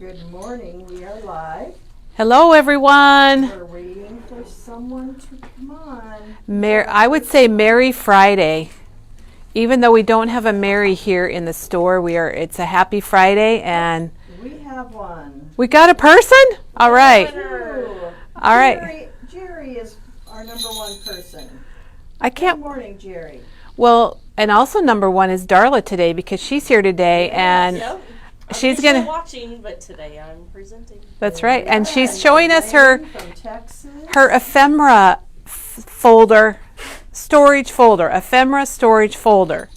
Good morning. We are live. Hello, everyone. We're waiting for someone to come on. I would say Merry Friday. Even though we don't have a Mary here in the store, it's a Happy Friday, and we have one. We got a person? All right. All right. Jerry is our number one person. Good morning, Jerry. Well, and also number one is Darla today because she's here today, and she's gonna watching, but today I'm presenting. That's right, and she's showing us her Ephemera storage folder, Ephemera storage folder,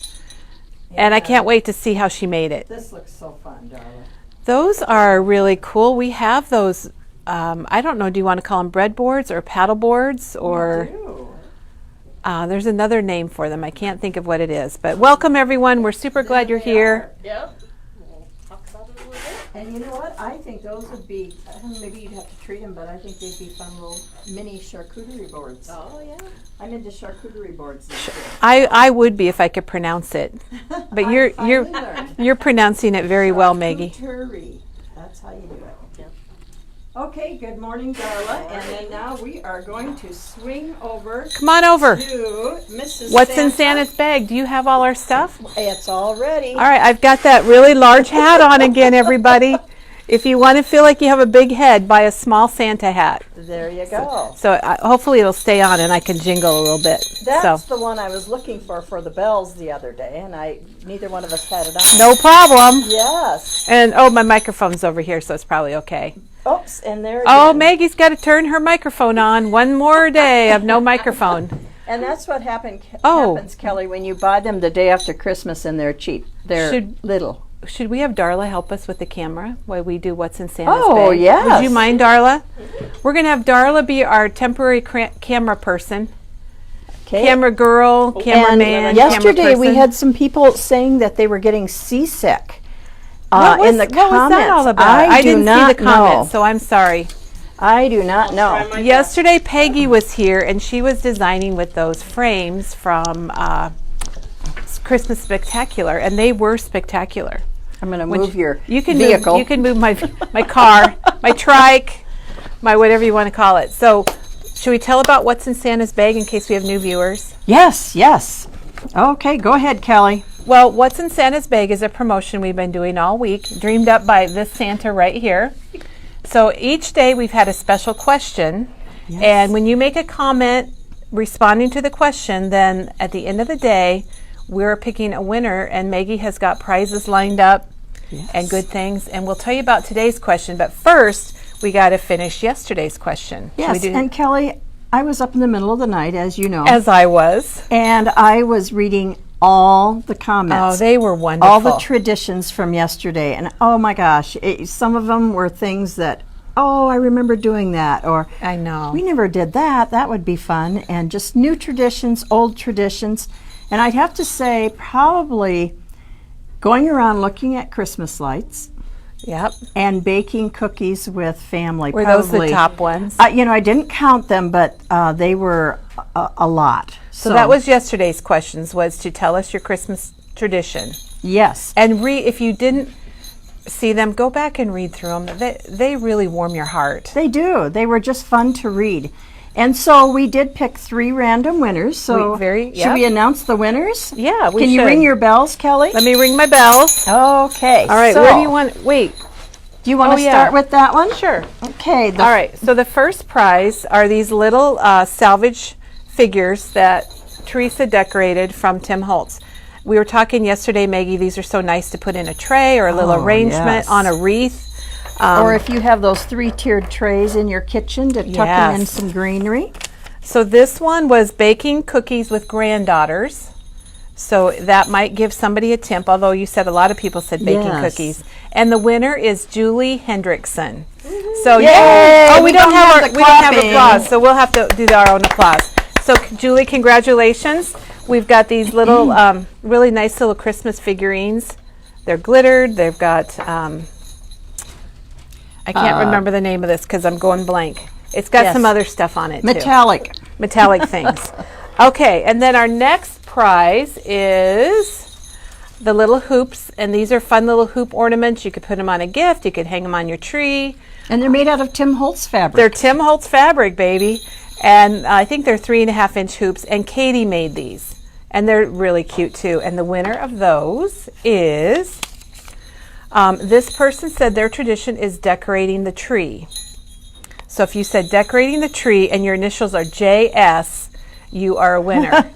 and I can't wait to see how she made it. This looks so fun, Darla. Those are really cool. We have those. I don't know. Do you want to call them breadboards or paddle boards or? There's another name for them. I can't think of what it is. But welcome, everyone. We're super glad you're here. Yep. We'll talk about it a little bit. And you know what? I think those would be, maybe you'd have to treat them, but I think they'd be fun little mini charcuterie boards. Oh, yeah. I'm into charcuterie boards this year. I would be if I could pronounce it. But you're pronouncing it very well, Maggie. Charcuterie. That's how you do it. Yep. Okay, good morning, Darla. And then now we are going to swing over. Come on over. To Mrs. What's in Santa's bag? Do you have all our stuff? It's all ready. All right, I've got that really large hat on again, everybody. If you want to feel like you have a big head, buy a small Santa hat. There you go. So hopefully it'll stay on and I can jingle a little bit. That's the one I was looking for the bells the other day, and neither one of us had it on. No problem. Yes. And my microphone's over here, so it's probably okay. Oops, and there. Oh, Maggie's got to turn her microphone on. One more day of no microphone. And that's what happens, Kelly, when you buy them the day after Christmas and they're cheap. They're little. Should we have Darla help us with the camera while we do What's in Santa's Bag? Oh, yes. Would you mind, Darla? We're going to have Darla be our temporary camera person. Okay. Camera girl, cameraman, and yesterday we had some people saying that they were getting seasick in the comments. What was that all about? I didn't see the comments, so I'm sorry. I do not know. Yesterday Peggy was here, and she was designing with those frames from Christmas Spectacular, and they were spectacular. I'm going to move your vehicle. You can move my car, my trike, my whatever you want to call it. So, should we tell about what's in Santa's bag in case we have new viewers? Yes. Okay, go ahead, Kelly. Well, What's in Santa's Bag is a promotion we've been doing all week, dreamed up by this Santa right here. So each day we've had a special question, and when you make a comment responding to the question, then at the end of the day, we're picking a winner, and Maggie has got prizes lined up and good things, and we'll tell you about today's question. But first, we got to finish yesterday's question. Yes, and Kelly, I was up in the middle of the night, as you know. As I was. And I was reading all the comments. Oh, they were wonderful. All the traditions from yesterday. And oh my gosh, some of them were things that, I remember doing that. Or I know. We never did that. That would be fun. And just new traditions, old traditions. And I'd have to say probably going around looking at Christmas lights. Yep. And baking cookies with family. Were those the top ones? I didn't count them, but they were a lot. So that was yesterday's questions, was to tell us your Christmas tradition. Yes. And if you didn't see them, go back and read through them. They really warm your heart. They do. They were just fun to read. And so we did pick 3 random winners. So should we announce the winners? Yeah, we should. Can you ring your bells, Kelly? Let me ring my bells. Okay. All right, where do you want? Wait. Do you want to start with that one? Sure. Okay. All right, so the first prize are these little salvage figures that Teresa decorated from Tim Holtz. We were talking yesterday, Maggie, these are so nice to put in a tray or a little arrangement on a wreath. Or if you have those 3-tiered trays in your kitchen to tuck in some greenery. So this one was baking cookies with granddaughters. So that might give somebody a tip, although you said a lot of people said baking cookies. And the winner is Julie Hendrickson. So we don't have applause, so we'll have to do our own applause. So Julie, congratulations. We've got these little really nice little Christmas figurines. They're glittered. They've got I can't remember the name of this because I'm going blank. It's got some other stuff on it too. Metallic things. Okay, and then our next prize is the little hoops, and these are fun little hoop ornaments. You could put them on a gift. You could hang them on your tree. And they're made out of Tim Holtz fabric. They're Tim Holtz fabric, baby. And I think they're 3.5-inch hoops, and Katie made these. And they're really cute, too. And the winner of those is, this person said their tradition is decorating the tree. So if you said decorating the tree and your initials are JS, you are a winner.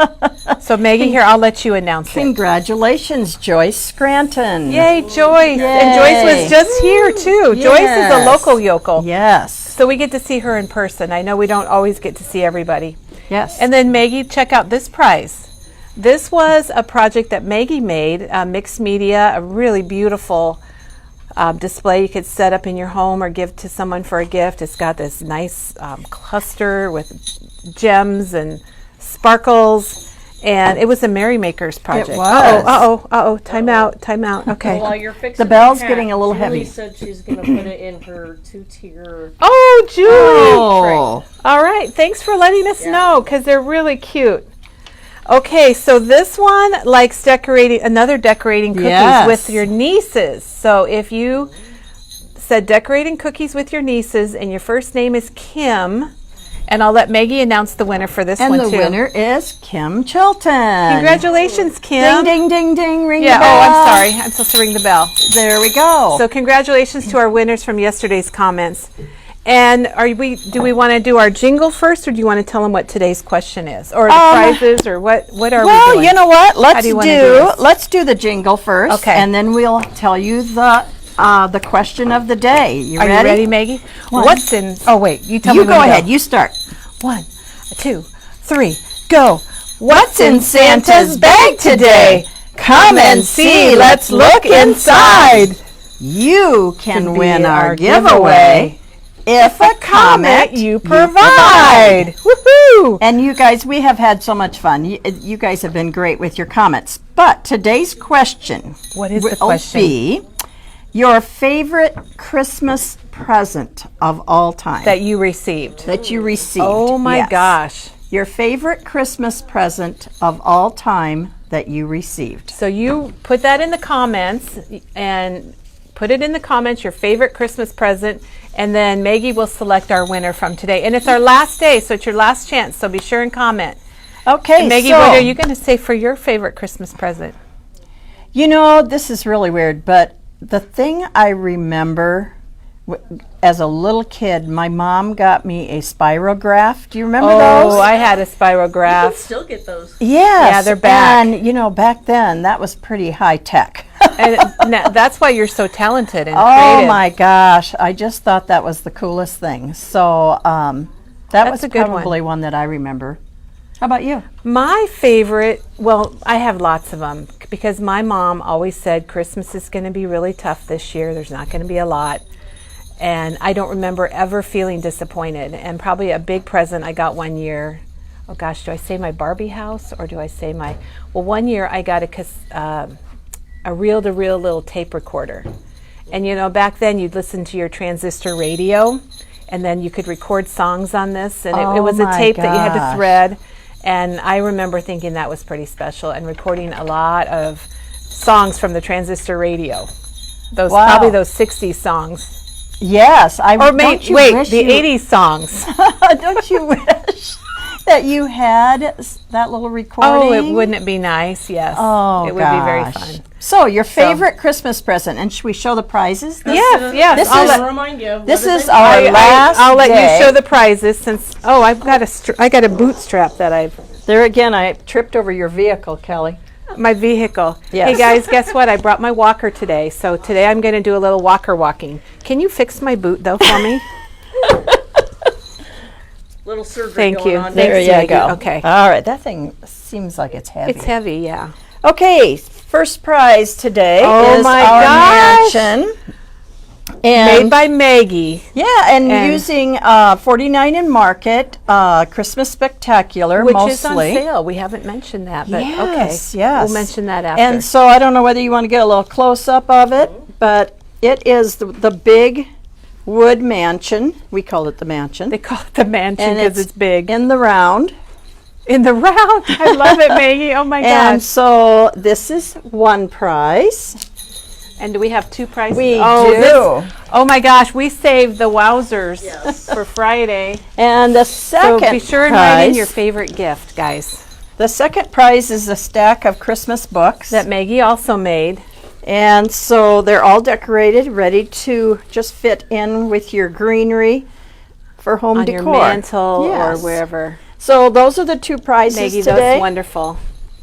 So Maggie, here, I'll let you announce it. Congratulations, Joyce Scranton. Yay, Joyce. Yay. And Joyce was just here, too. Yes. Joyce is a local yokel. Yes. So we get to see her in person. I know we don't always get to see everybody. Yes. And then Maggie, check out this prize. This was a project that Maggie made, mixed media, a really beautiful display you could set up in your home or give to someone for a gift. It's got this nice cluster with gems and sparkles, and it was a Merrymakers project. It was. Uh-oh, time out. Okay. While you're fixing The bell's hat, getting a little Julie heavy. said she's going to put it in her 2-tier. Oh, Julie! Oh. All right, thanks for letting us know, because they're really cute. Okay, so this one likes decorating cookies Yes. with your nieces. So if you said decorating cookies with your nieces and your first name is Kim, and I'll let Maggie announce the winner for this And one the too. winner is Kim Chilton. Congratulations, Kim. Ding, ding, ding, ding, ring Yeah, the bell. oh, I'm sorry. I'm supposed to ring the bell. There we go. So congratulations to our winners from yesterday's comments. And do we want to do our jingle first, or do you want to tell them what today's question is, or the prizes, or what are we doing? Well, you know what? do you wanna do this? Let's do the jingle first, Okay. and then we'll tell you the question of the day. You Are ready? you ready, Maggie? One. What's in? Oh wait, you tell me. You when go to ahead. You start. 1, 2, 3, go. What's in Santa's bag today? Come and see. Let's look inside. You can Could win be our our giveaway if a comment you provide. Woohoo! And you guys, we have had so much fun. You guys have been great with your comments. But today's question What is the will question? be your favorite Christmas present of all time That you received. that you received. Oh my Yes. gosh. Your favorite Christmas present of all time that you received. So you put that in the comments, and put it in the comments, your favorite Christmas present, and then Maggie will select our winner from today. And it's our last day, so it's your last chance, so be sure and comment. Okay, And Maggie, so, what are you going to say for your favorite Christmas present? you know, this is really weird, but the thing I remember as a little kid, my mom got me a spirograph. Do you remember those? Oh, I had a You can spirograph. still get those. Yes. Yeah, they're back. And, you know, back then, that was pretty high tech. And that's why you're so talented and Oh, creative. my gosh. I just thought that was the coolest thing. So that That's was a good one. probably one that I remember. How about you? My favorite, well, I have lots of them, because my mom always said Christmas is going to be really tough this year. There's not going to be a lot. And I don't remember ever feeling disappointed. And probably a big present I got one year. Oh gosh, do I say my Barbie house, or do I say my? Well, one year I got a reel-to-reel little tape recorder. And you know, back then you'd listen to your transistor radio, and then you could record songs on this, and it Oh was a my tape that you had to gosh. thread. And I remember thinking that was pretty special, and recording a lot of songs from the transistor radio. Wow. Probably those 60s songs. Yes. Or don't maybe, you wait, wish the you- 80s songs. Don't you wish that you had that little recording? Wouldn't it be nice? Yes. Oh, it would be very gosh. fun. So, your favorite Christmas present, and should we show the prizes? Yes. This I'll is- remind you. this What is they- our last I'll let day. you show the prizes, since I've got I got a bootstrap that I've There again, I tripped over your vehicle, Kelly. my vehicle. Yes. Hey guys, guess what? I brought my walker today. So today I'm going to do a little walker walking. Can you fix my boot though for me? Little surgery Thank going you. on. There There Thanks, you Maggie. go. Okay. All right. That thing seems like it's heavy. It's heavy, yeah. Okay. First prize today Oh is my our gosh. mansion. And Made by Maggie. yeah, and and- using 49 in Market Christmas Spectacular Which mostly. is on sale. We haven't mentioned that, but Yes, okay. yes. We'll mention that after. And so I don't know whether you want to get a little close up of it, but it is the big wood mansion. We call it the mansion. they call it the mansion And because it's big. in the round. In the round. I love it, Maggie. Oh my And gosh. so this is one prize. And do we have 2 prizes? We oh, do. Oh my gosh, we saved the wowzers Yes. for Friday. And the So second be sure and write in prize, your favorite gift, guys. the second prize is a stack of Christmas books. That Maggie also made. And so they're all decorated, ready to just fit in with your greenery for home On decor. your mantle Yes. or wherever. So those are the 2 prizes Maggie, today. that's wonderful.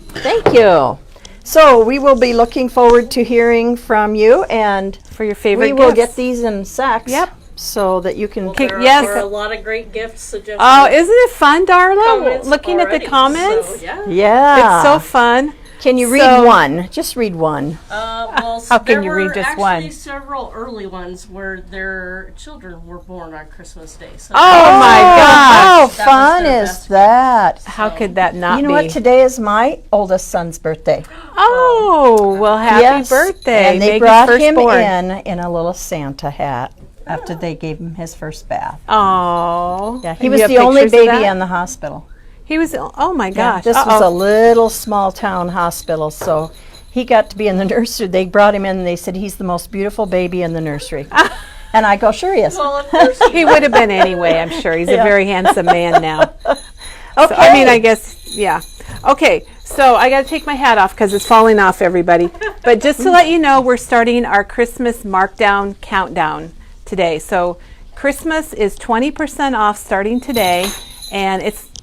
Thank you. So we will be looking forward to hearing from you, and For your favorite we will gifts. get these in sacks. Yep. So that you can. Well, Okay, there yes. are a lot of great gift suggestions. Oh, isn't it fun, Darla? Comments Looking at already, the comments. So, yeah. Yeah. It's so fun. Can you read So- one? Just read one. Well, How can there you read were just actually one? several early ones where their children were born on Christmas Day. So Oh my How gosh. That fun was their is best that? How could that not You know be? what? Today is my oldest son's birthday. Oh, well, happy Yes. birthday. And they Maggie's brought him firstborn. in a little Santa hat after they gave him his first bath. Oh. Yeah, he was the only baby in the hospital. He was, oh my Yeah, gosh. this was a little small town hospital, so he got to be in the nursery. They brought him in and they said he's the most beautiful baby in the nursery. And I go, sure he is. Well, of course He would have been anyway, I'm sure. He's a Yeah. very handsome man now. Okay. So, I mean, I guess, yeah. Okay, so I got to take my hat off because it's falling off, everybody. But just to let you know, we're starting our Christmas markdown countdown today. So Christmas is 20% off starting today, and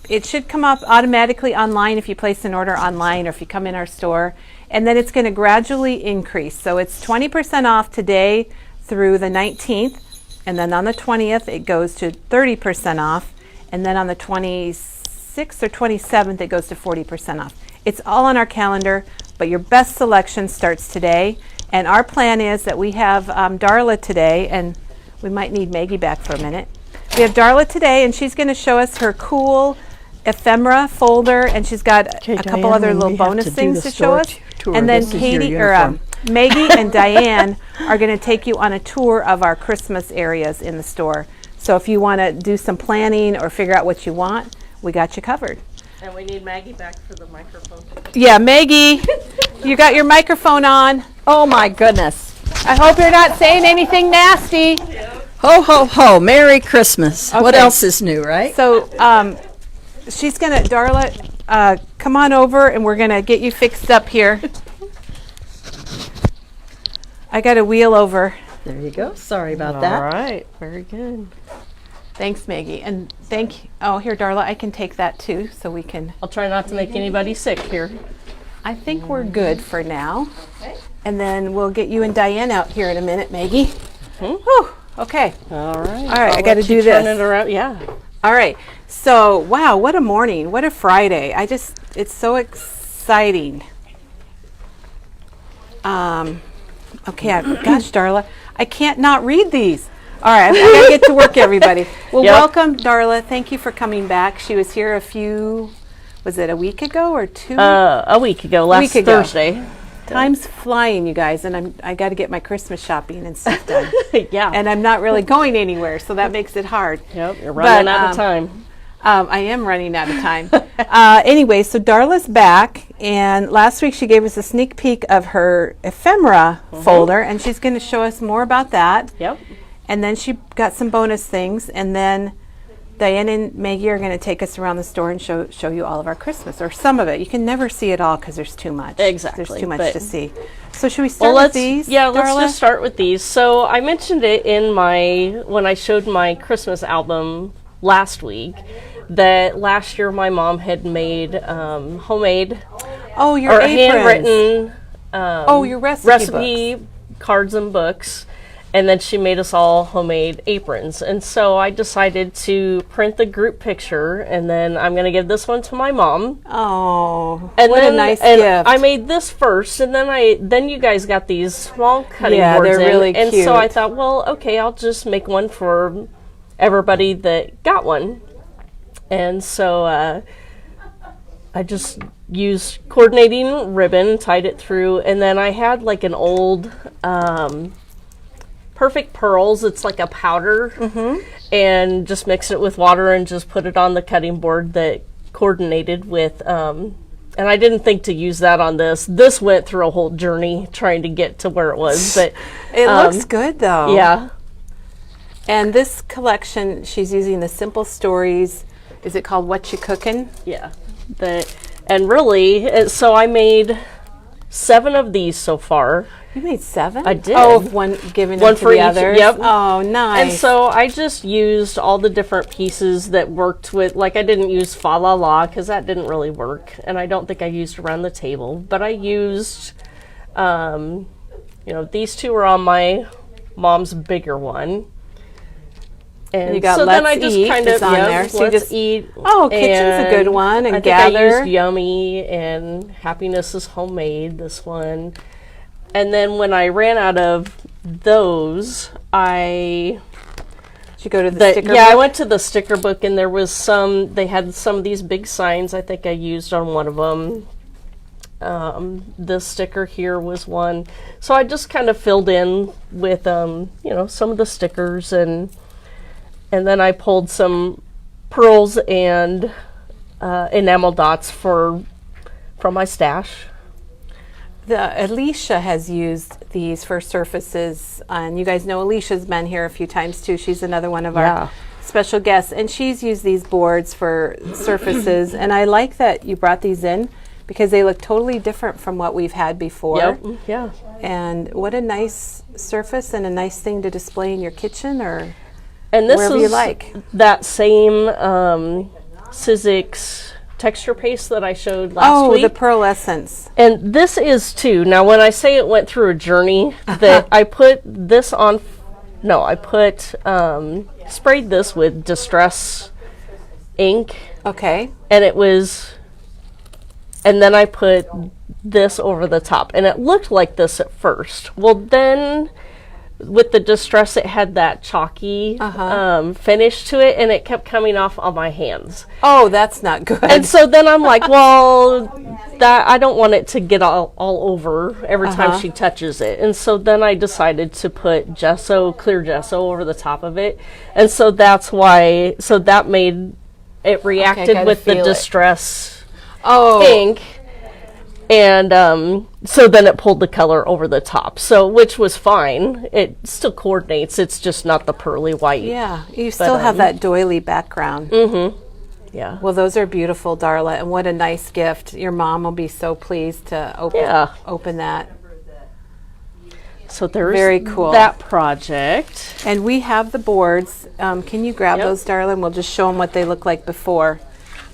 it should come up automatically online if you place an order online or if you come in our store. And then it's going to gradually increase. So it's 20% off today through the 19th. And then on the 20th, it goes to 30% off. And then on the 26th or 27th, it goes to 40% off. It's all on our calendar, but your best selection starts today. And our plan is that we have Darla today, and we might need Maggie back for a minute. We have Darla today, and she's going to show us her cool Ephemera folder, and she's got a couple Diane, other when little we have bonus to do things the to show store us. tour, And then this is your Katie or uniform. Maggie and Diane are going to take you on a tour of our Christmas areas in the store. So if you want to do some planning or figure out what you want, we got you covered. And we need Maggie back for the microphone. Yeah, Maggie, you got your microphone on. Oh my goodness. I hope you're not saying anything nasty. Ho, ho, ho. Merry Christmas. What Okay. else is new, right? So she's going to, Darla, come on over and we're going to get you fixed up here. I got a wheel over. There you go. Sorry about that. right, very good. Thanks, Maggie. And oh, here, Darla, I can take that too so we can. I'll try not to make anybody sick here. I think we're good for now. Okay. And then we'll get you and Diane out here in a minute, Maggie. Whew, okay. All right. All right, I got to do this. Turn it around. Yeah. All right. So, wow, what a morning. What a Friday. It's so exciting. Okay, gosh, Darla, I can't not read these. All right, I got to get to work, everybody. Well, Yep. welcome, Darla. Thank you for coming back. She was here was it a week ago or 2? A week ago, last Week ago. Thursday. Time's flying, you guys, and I got to get my Christmas shopping and stuff done. Yeah. And I'm not really going anywhere, so that makes it hard. Yep, you're running But, out of time. I am running out of time. Anyway, so Darla's back, and last week she gave us a sneak peek of her ephemera folder, and she's going to show us more about that. Yep. And then she got some bonus things, and then Diane and Maggie are going to take us around the store and show you all of our Christmas, or some of it. You can never see it all because there's too much. Exactly, There's too much but- to see. So should we start Well, with these? Yeah, let's Darla? just start with these. So I mentioned it when I showed my Christmas album last week that last year my mom had made homemade Oh, your or aprons. handwritten Your recipe books. cards and books. And then she made us all homemade aprons. And so I decided to print the group picture, and then I'm going to give this one to my mom. Oh, And what then, a nice and gift. I made this first, and then you guys got these small cutting Yeah, boards they're in. really And so I cute. thought, well, okay, I'll just make one for everybody that got one. And so I just used coordinating ribbon, tied it through, and then I had like an old Perfect Pearls. It's like a powder, and just mixed it with water and just put it on the cutting board that coordinated with, and I didn't think to use that on this. This went through a whole journey trying to get to where it was, but it looks good though. Yeah. And this collection, she's using the Simple Stories. Is it called What You Cookin'? Yeah. And really, so I made 7 of these so far. You made 7? I did. Oh, one given One to for the each, others? yep. Oh, nice. And so I just used all the different pieces that worked with, like I didn't use fa la la because that didn't really work. And I don't think I used around the table, but I used, these 2 were on my mom's bigger one. And you got so Let's then I just Eat kind of, on there. So you Let's just Eat. Oh, Kitchen's a good one. And I Gather. think I used Yummy and Happiness is Homemade, this one. And then when I ran out of those, Did you go to the sticker book? I went to the sticker book, and there was they had some of these big signs. I think I used on one of them. This sticker here was one. So I just kind of filled in with, some of the stickers, and then I pulled some pearls and enamel dots from my stash. Alicia has used these for surfaces, and you guys know Alicia's been here a few times too. She's another one of our special guests, and she's used these boards for surfaces. And I like that you brought these in because they look totally different from what we've had before. Yep. Yeah. And what a nice surface and a nice thing to display in your kitchen or and this wherever is you like. That same Sizzix texture paste that I showed last week. Oh, the Pearl Essence. And this is too. Now, when I say it went through a journey, that I put this on. No, I put sprayed this with Distress ink. Okay. And it was. And then I put this over the top, and it looked like this at first. Well, then with the Distress, it had that chalky finish to it, and it kept coming off on my hands. Oh, that's not good. And so then I'm like, well, that I don't want it to get all over every time she touches it. And so then I decided to put clear gesso over the top of it. And so that's why, so that made it reacted with the Distress ink. And so then it pulled the color over the top, which was fine. It still coordinates. It's just not the pearly white. Yeah, you still have that doily background. Mm-hmm. Yeah. Well, those are beautiful, Darla, and what a nice gift. Your mom will be so pleased to open that. So there's very cool that project. And we have the boards. Can you grab those, Darla, and we'll just show them what they look like before.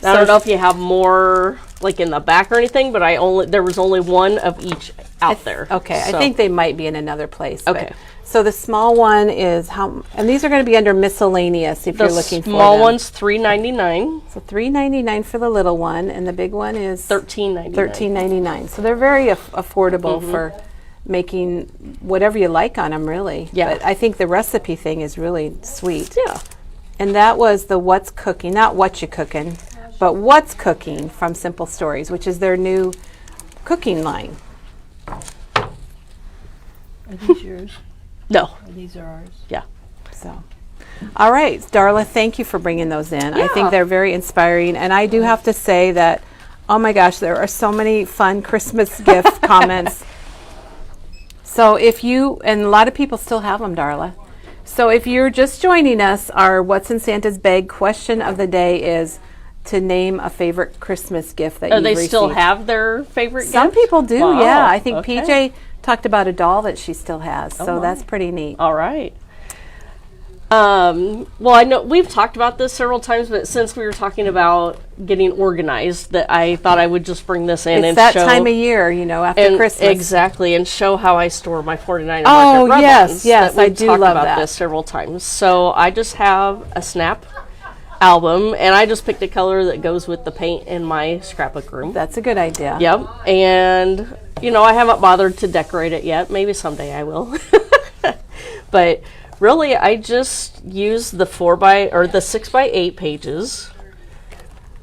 I don't know if you have more like in the back or anything, but there was only one of each out there. Okay, so. I think they might be in another place. Okay. So the small one is and these are going to be under miscellaneous if you're looking for them. The small one's $3.99. So $3.99 for the little one, and the big one is $13.99. $13.99. So they're very affordable for making whatever you like on them, really. Yeah. But I think the recipe thing is really sweet. Yeah. And that was the What's Cooking, not What You Cookin', but What's Cooking from Simple Stories, which is their new cooking line. Are these yours? No. These are ours. Yeah. So, all right, Darla, thank you for bringing those in. I think they're very inspiring, and I do have to say that, oh my gosh, there are so many fun Christmas gift comments. So and a lot of people still have them, Darla. So if you're just joining us, our What's in Santa's Bag question of the day is to name a favorite Christmas gift that you've received. They still have their favorite gift? Some people do, wow. yeah. I think PJ talked about a doll that she still has, so that's pretty neat. All right. Well, I know we've talked about this several times, but since we were talking about getting organized, that I thought I would just bring this in it's and that show. Time of year, after Christmas. Exactly, and show how I store my 49 Oh, market yes, yes, I do talked love about that. this several times. So I just have a snap album, and I just picked a color that goes with the paint in my scrapbook room. That's a good idea. Yep, and I haven't bothered to decorate it yet. Maybe someday I will. But really, I just use the 6x8 pages,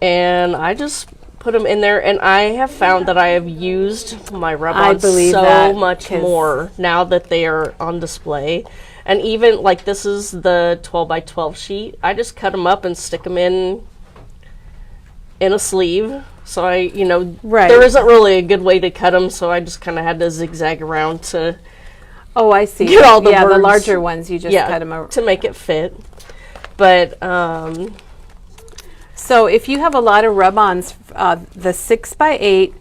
and I just put them in there. And I have found that I have used my rub-ons so much more now that they are on display. And even like this is the 12x12 sheet. I just cut them up and stick them in in a sleeve. So I, Right. there isn't really a good way to cut them, so I just kind of had to zigzag around to Oh, I see. get all the the words. larger ones you just cut them over. to make it fit. But So if you have a lot of rub-ons, the 6x8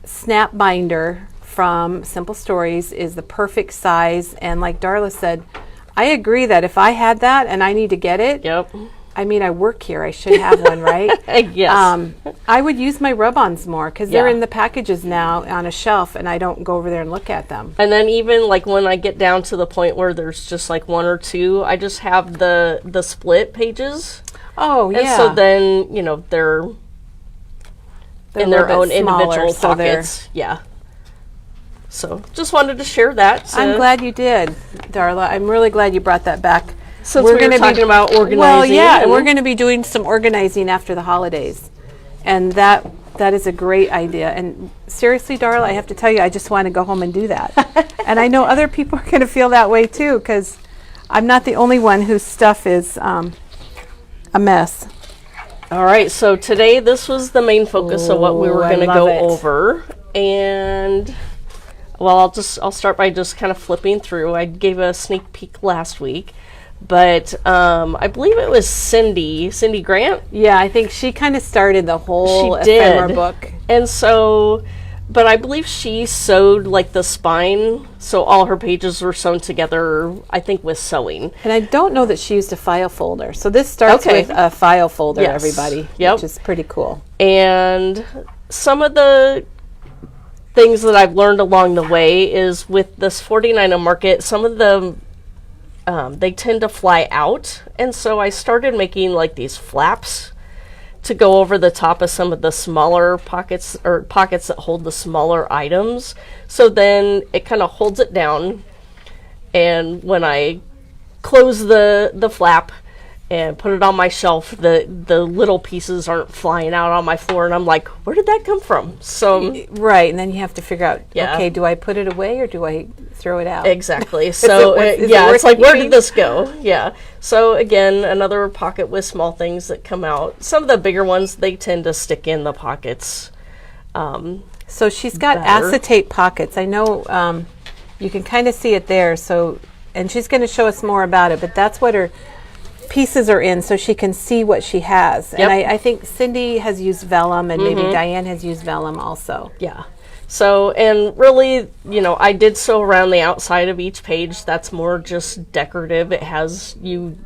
snap binder from Simple Stories is the perfect size. And like Darla said, I agree that if I had that and I need to get it, yep, I mean, I work here. I should have one, right? yes, I would use my rub-ons more because they're Yeah. in the packages now on a shelf, and I don't go over there and look at them. and then even like when I get down to the point where there's just like one or two, I just have the split pages, Oh, yeah. and so then they're in a their little own bit smaller, individual so they're- pockets. Yeah. So just wanted to share that. I'm glad you did, Darla. I'm really glad you brought that back. Since we were gonna talking about organizing. Well, yeah, and- we're going to be doing some organizing after the holidays, and that is a great idea. And seriously, Darla, I have to tell you, I just want to go home and do that. And I know other people are going to feel that way too, because I'm not the only one whose stuff is a mess. All right, so today this was the main focus of what we were Ooh, I going to love go it. over, and well, I'll start by just kind of flipping through. I gave a sneak peek last week, but I believe it was Cindy Grant. Yeah, I think she kind of started the whole She did. Ephemera book. And so, but I believe she sewed like the spine, so all her pages were sewn together, I think, with sewing. And I don't know that she used a file folder. So this starts Okay. with a file folder, Yes. everybody, Yep. which is pretty cool. And some of the things that I've learned along the way is with this 49 market, some of them they tend to fly out, and so I started making like these flaps to go over the top of some of the smaller pockets, or pockets that hold the smaller items. So then it kind of holds it down, and when I close the flap and put it on my shelf, the little pieces aren't flying out on my floor, and I'm like, where did that come from? So Right, and then you have to figure out, Yeah. okay, do I put it away or do I throw it out? exactly. So is it yeah, worth it's like, where keeping? did this go? Yeah. So again, another pocket with small things that come out. Some of the bigger ones, they tend to stick in the pockets. So she's got Better. acetate pockets. I know you can kind of see it there. So, and she's going to show us more about it, but that's what her pieces are in, so she can see what she has. Yep. And I think Cindy has used vellum, and maybe Diane has used vellum also. Yeah. So, and really, I did sew around the outside of each page. That's more just decorative. You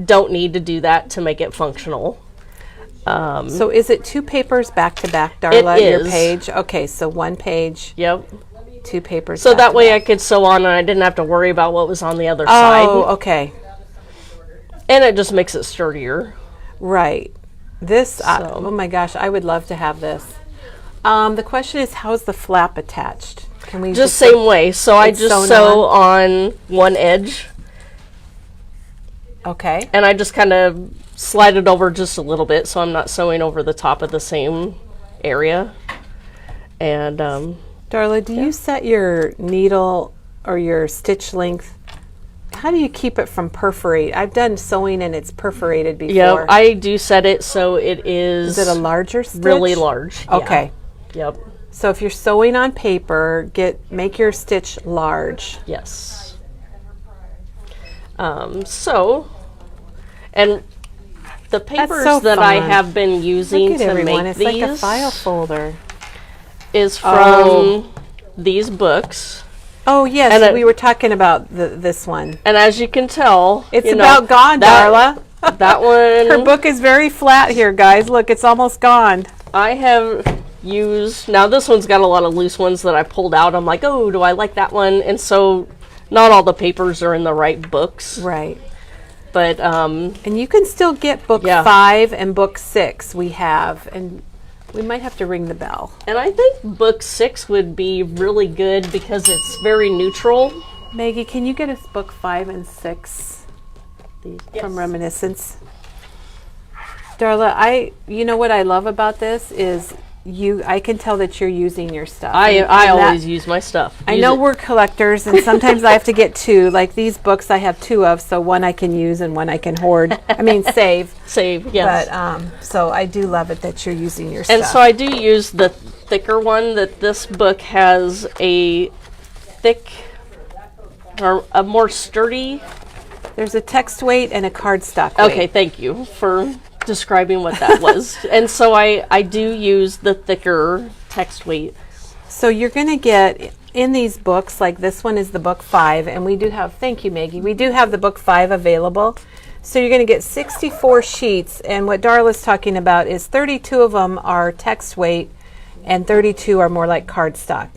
don't need to do that to make it functional. So is it two papers back to back, Darla, It your is. page? Okay, so one page, Yep. two papers. So back that to way back. I could sew on and I didn't have to worry about what was on the other side. Oh, okay. And it just makes it sturdier. Right. This, So- oh my gosh, I would love to have this. The question is, how's the flap attached? Can we Just same way. So I It's just sewn sew on one edge, Okay. and I just kind of slide it over just a little bit, so I'm not sewing over the top of the same area. And Darla, do you set your needle or your stitch length? How do you keep it from perforate? I've done sewing and it's perforated before. yeah, I do set it so it is. Is it a larger stitch? really large? Yeah. Okay. Yep. So if you're sewing on paper, make your stitch large. Yes. So, and the papers so that I fun. have been using Look at to everyone. make It's like a these file folder. is from Oh. these books. Oh, yes. And we were talking about this one. And as you can tell, It's you know, about gone, that, Darla. That one, Her book is very flat here, guys. Look, it's almost gone. I have used. Now this one's got a lot of loose ones that I pulled out. I'm like, oh, do I like that one? And so, not all the papers are in the right books. Right. But And you can still get book Yeah. 5 and book 6 we have. And we might have to ring the bell. and I think book 6 would be really good because it's very neutral. Maggie, can you get us book 5 and 6 from Reminiscence? Darla, you know what I love about this is I can tell that you're using your stuff. I And that- always use my stuff. I Use know it. we're collectors, and sometimes I have to get two. Like these books, I have two of, so one I can use and one I can hoard. I mean, save. Save, yes. But so I do love it that you're using your And stuff. so I do use the thicker one. That this book has a thick or a more sturdy. There's a text weight and a cardstock weight. Okay, thank you for describing what that was. And so I do use the thicker text weight. So you're going to get in these books, like this one is the book 5, and we do have, thank you, Maggie, we do have the book 5 available. So you're going to get 64 sheets, and what Darla's talking about is 32 of them are text weight, and 32 are more like cardstock.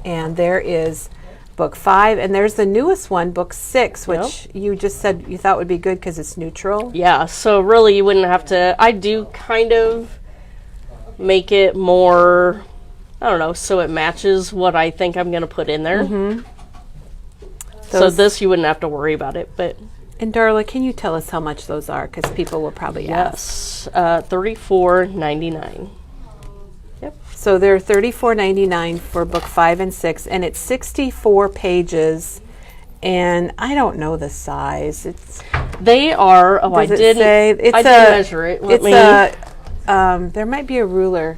And there is book 5, and there's the newest one, book 6, which you just said you thought would be good because it's neutral. Yeah, so really you wouldn't have to, I do kind of make it more, I don't know, so it matches what I think I'm going to put in there. So this you wouldn't have to worry about it, but... And Darla, can you tell us how much those are? Because people will probably ask. Yes, $34.99. Yep. So they're $34.99 for book 5 and 6, and it's 64 pages. And I don't know the size. They are. Oh, I Does it did. say? It's I did measure it. There might be a ruler.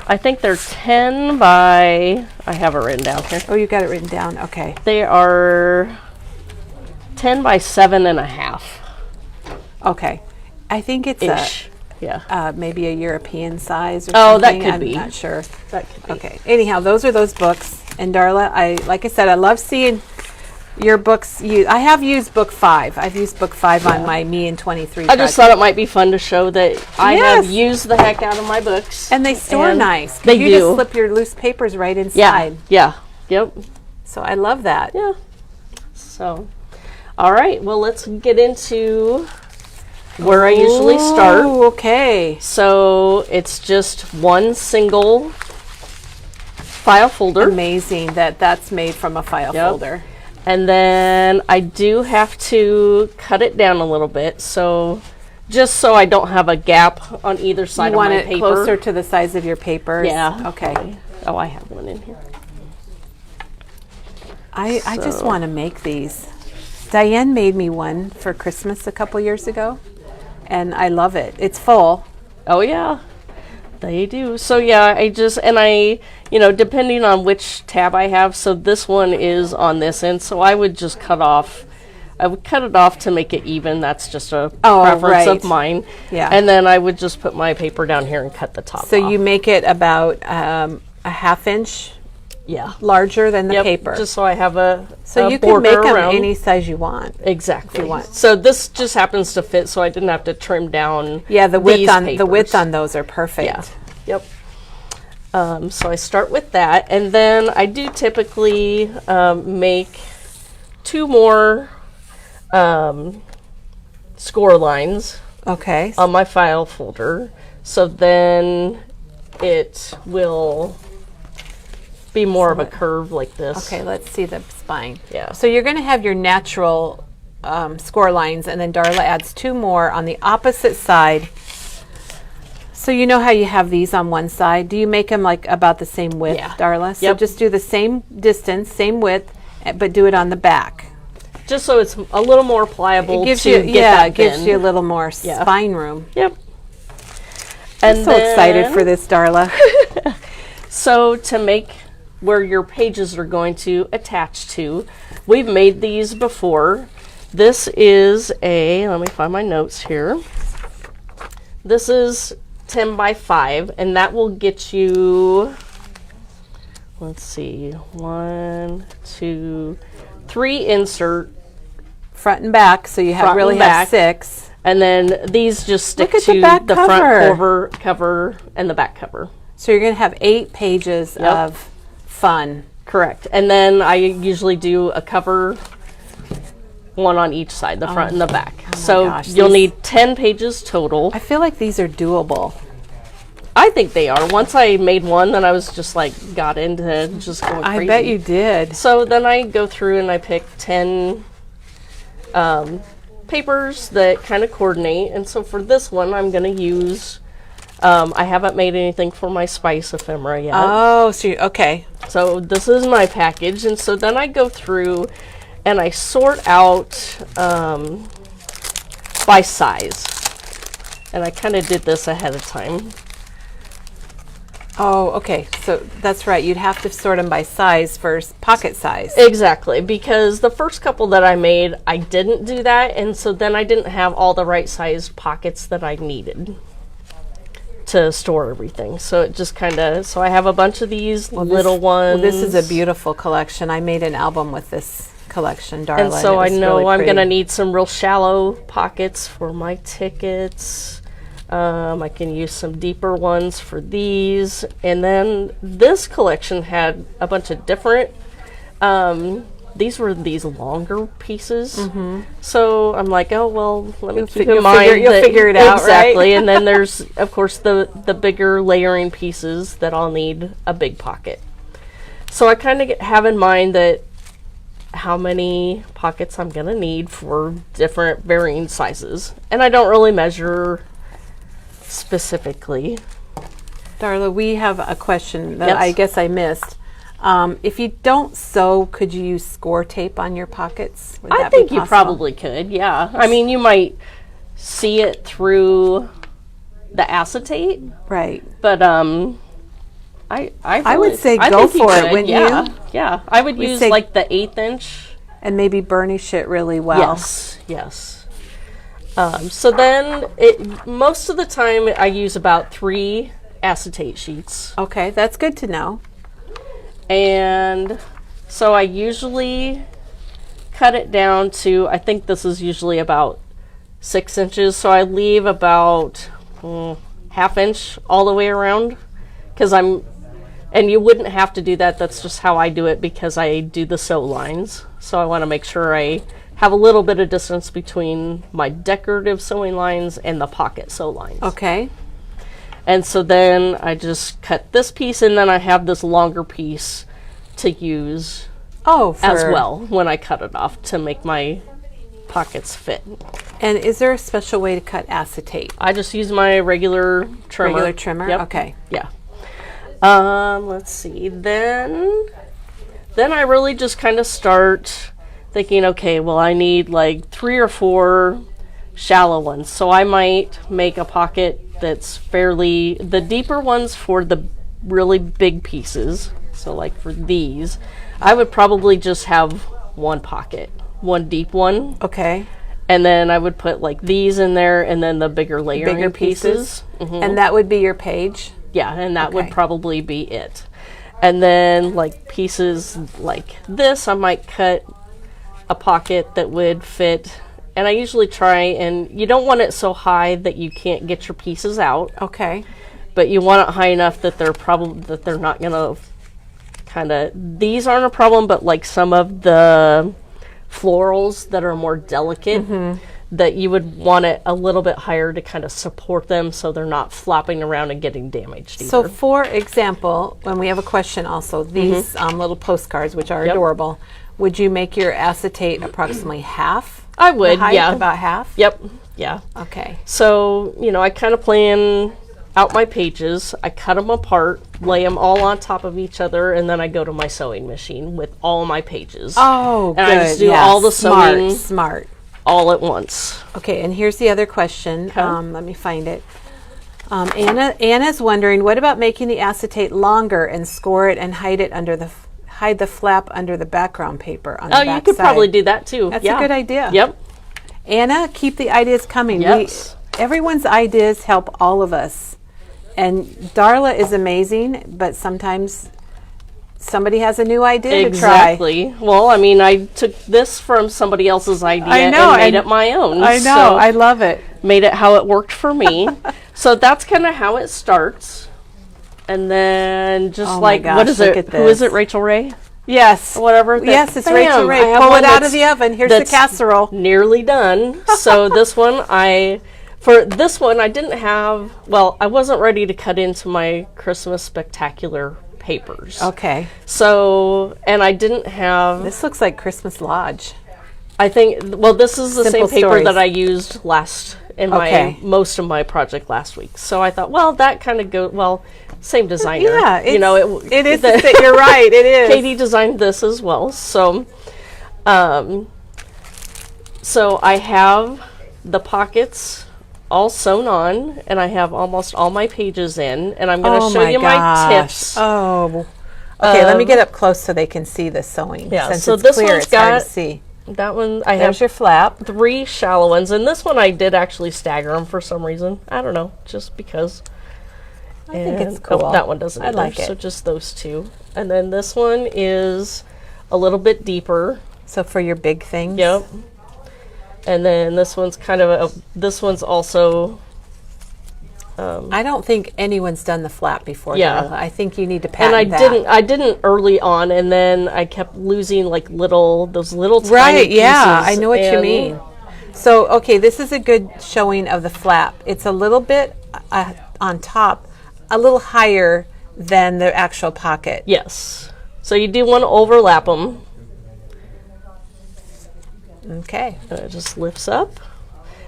I think they're 10 by. I have it written down here. Oh, you got it written down. Okay. They are 10 by 7.5. Okay. I think it's Ish. Yeah. maybe a European size or Oh, something. that could I'm be. not sure. That could be. Okay. Anyhow, those are those books. And Darla, like I said, I love seeing your books. I have used book 5. I've used book 5 on my Me in 23 I just thought it might be fun to show that I have Yes. used the heck out of my books. And they store And nice. 'Cause They you do. just slip your loose papers right Yeah. inside. Yeah. Yep. So I love that. Yeah. So, all right. Well, let's get into where I usually start. Ooh, okay. So it's just one single file folder. Amazing that that's made from a file Yep. folder. And then I do have to cut it down a little bit, so just so I don't have a gap on either side You want of my it paper. closer to the size of your papers? Yeah. Okay. Oh, I have one in here. I just So- want to make these. Diane made me one for Christmas a couple years ago, and I love it. It's full. Oh yeah, they do. So yeah, depending on which tab I have, so this one is on this end, so I would just cut it off to make it even. That's just a preference right. of mine. Yeah. And then I would just put my paper down here and cut the top So off. you make it about a ½ inch Yeah. larger than the Yep, paper. just so I have a so you can border make them around. any size you want. Exactly. want. So this just happens to fit, so I didn't have to trim down. Yeah, the these width papers. on those are perfect. Yeah. Yep. So I start with that, and then I do typically make 2 more score lines Okay. on my file folder. So then it will be more of a curve like this. Okay, let's see the spine. Yeah. So you're going to have your natural score lines, and then Darla adds 2 more on the opposite side. So you know how you have these on one side? Do you make them like about the same width, Yeah. Darla? So Yep. just do the same distance, same width, but do it on the back. Just so it's a little more pliable It gives to you, get yeah, that it gives bend. you a little more Yeah. spine room. Yep. I'm And so excited for then- this, Darla. So to make where your pages are going to attach to, we've made these before. This is let me find my notes here. This is 10 by 5, and that will get you, let's see, 1, 2, 3 insert, Front and back, so you have Front really and have back. 6. and then these just stick Look at the to back the cover. front cover and the back cover. So you're going to have 8 pages Yep. of fun. Correct. And then I usually do a cover, one on each side, the front and the back. So gosh, you'll these- need 10 pages total. I feel like these are doable. I think they are. Once I made one, then I was just like, got into just going crazy. I bet you did. So then I go through and I pick 10 papers that kind of coordinate. And so for this one, I'm going to use I haven't made anything for my spice ephemera yet. Oh, so okay. So this is my package, and so then I go through and I sort out by size. And I kind of did this ahead of time. Oh, okay. So that's right. You'd have to sort them by size first, pocket size. Exactly, because the first couple that I made, I didn't do that, and so then I didn't have all the right sized pockets that I needed to store everything. So it just kind of, so I have a bunch of these little ones. Well, this is a beautiful collection. I made an album with this collection, Darla. And so it I was know really I'm going to pretty. need some real shallow pockets for my tickets. I can use some deeper ones for these. And then this collection had a bunch of different, these were these longer pieces. So I'm like, oh, well, let me keep in mind you'll that- figure it out, right? exactly. And then there's, of course, the bigger layering pieces that I'll need a big pocket. So I kind of have in mind that how many pockets I'm going to need for different varying sizes. And I don't really measure specifically. Darla, we have a question that Yes. I guess I missed. If you don't sew, could you use score tape on your pockets? Would I that be think you possible? probably could, yeah. I mean, you might see it through the acetate, Right. but I would say I go think you for it, could, wouldn't yeah. you? Yeah, I would use say- like the 1/8 inch. And maybe burnish it really well. Yes. So then, most of the time, I use about 3 acetate sheets. Okay, that's good to know. And so I usually cut it down to, I think this is usually about 6 inches. So I leave about 1/2 inch all the way around. Because and you wouldn't have to do that. That's just how I do it because I do the sew lines. So I want to make sure I have a little bit of distance between my decorative sewing lines and the pocket sew lines. Okay. And so then I just cut this piece, and then I have this longer piece to use Oh, as well when I cut it off to make my pockets fit. And is there a special way to cut acetate? I just use my regular trimmer. Regular trimmer? Yep. Okay. Yeah. Let's see. Then I really just kind of start thinking, okay, well, I need like 3 or 4 shallow ones. So I might make a pocket that's the deeper ones for the really big pieces. So like for these, I would probably just have one pocket, one deep one. Okay. And then I would put like these in there and then the bigger layering Bigger pieces. And that would be your page? Yeah, and that would Okay. probably be it. And then like pieces like this, I might cut a pocket that would fit. And I usually try, and you don't want it so high that you can't get your pieces out, Okay. but you want it high enough that they're not gonna these aren't a problem, but like some of the florals that are more delicate, that you would want it a little bit higher to kind of support them so they're not flopping around and getting damaged either. So, for example, when we have a question also, these little postcards, which are Yep. adorable, would you make your acetate approximately half? I would, The height, yeah. About half? Yep, yeah. Okay. So, I kind of plan out my pages. I cut them apart, lay them all on top of each other, and then I go to my sewing machine with all my pages. Oh, And good. I just do yeah. all the sewing Smart. all at once. Okay, and here's the other question. Let me find it. Anna's wondering, what about making the acetate longer and score it and hide the flap under the background paper on the Oh, back you could side? probably do that too. That's yeah. a good idea. Yep. Anna, keep the ideas coming. Yes. Everyone's ideas help all of us. And Darla is amazing, but sometimes somebody has a new idea to try. Exactly. Well, I took this from somebody else's idea I know, and made and it my own. I know. So I love it. made it how it worked for me. So that's kind of how it starts. And then just Oh my what gosh, is look it? at Who is this. it? Rachel Ray? Yes. Whatever. Yes, it's Bam, Rachel I Ray. have Pull one it out of that's- the oven. Here's the that's casserole. Nearly done. So this one, for this one, I didn't have, I wasn't ready to cut into my Christmas Spectacular papers. Okay. So, and I didn't have, This looks like Christmas Lodge. I think, this is the Simple same paper Stories. that I used last in Okay. most of my project last week. So I thought, well, that kind of same designer. Yeah, it is. You're right. It is. Katie designed this as well. So, so I have the pockets all sewn on, and I have almost all my pages in, and I'm going to show you my tips. Oh, okay. Let me get up close so they can see the sewing. Yeah, Since so it's this clear, one's it's hard got to see. that one. I There's have your flap. 3 shallow ones, and this one I did actually stagger them for some reason. I don't know, just because. I think it's cool. That one doesn't. I either, like it. So just those 2, and then this one is a little bit deeper. So for your big things. Yep. And then this one's this one's also. I don't think anyone's done the flap before. Yeah. Darla. I think you need to And patent that. I didn't early on, and then I kept losing those little tiny Right, yeah, pieces, I know what you and- mean. So, okay, this is a good showing of the flap. It's a little bit on top, a little higher than the actual pocket. Yes. So you do want to overlap them. Okay. And it just lifts up.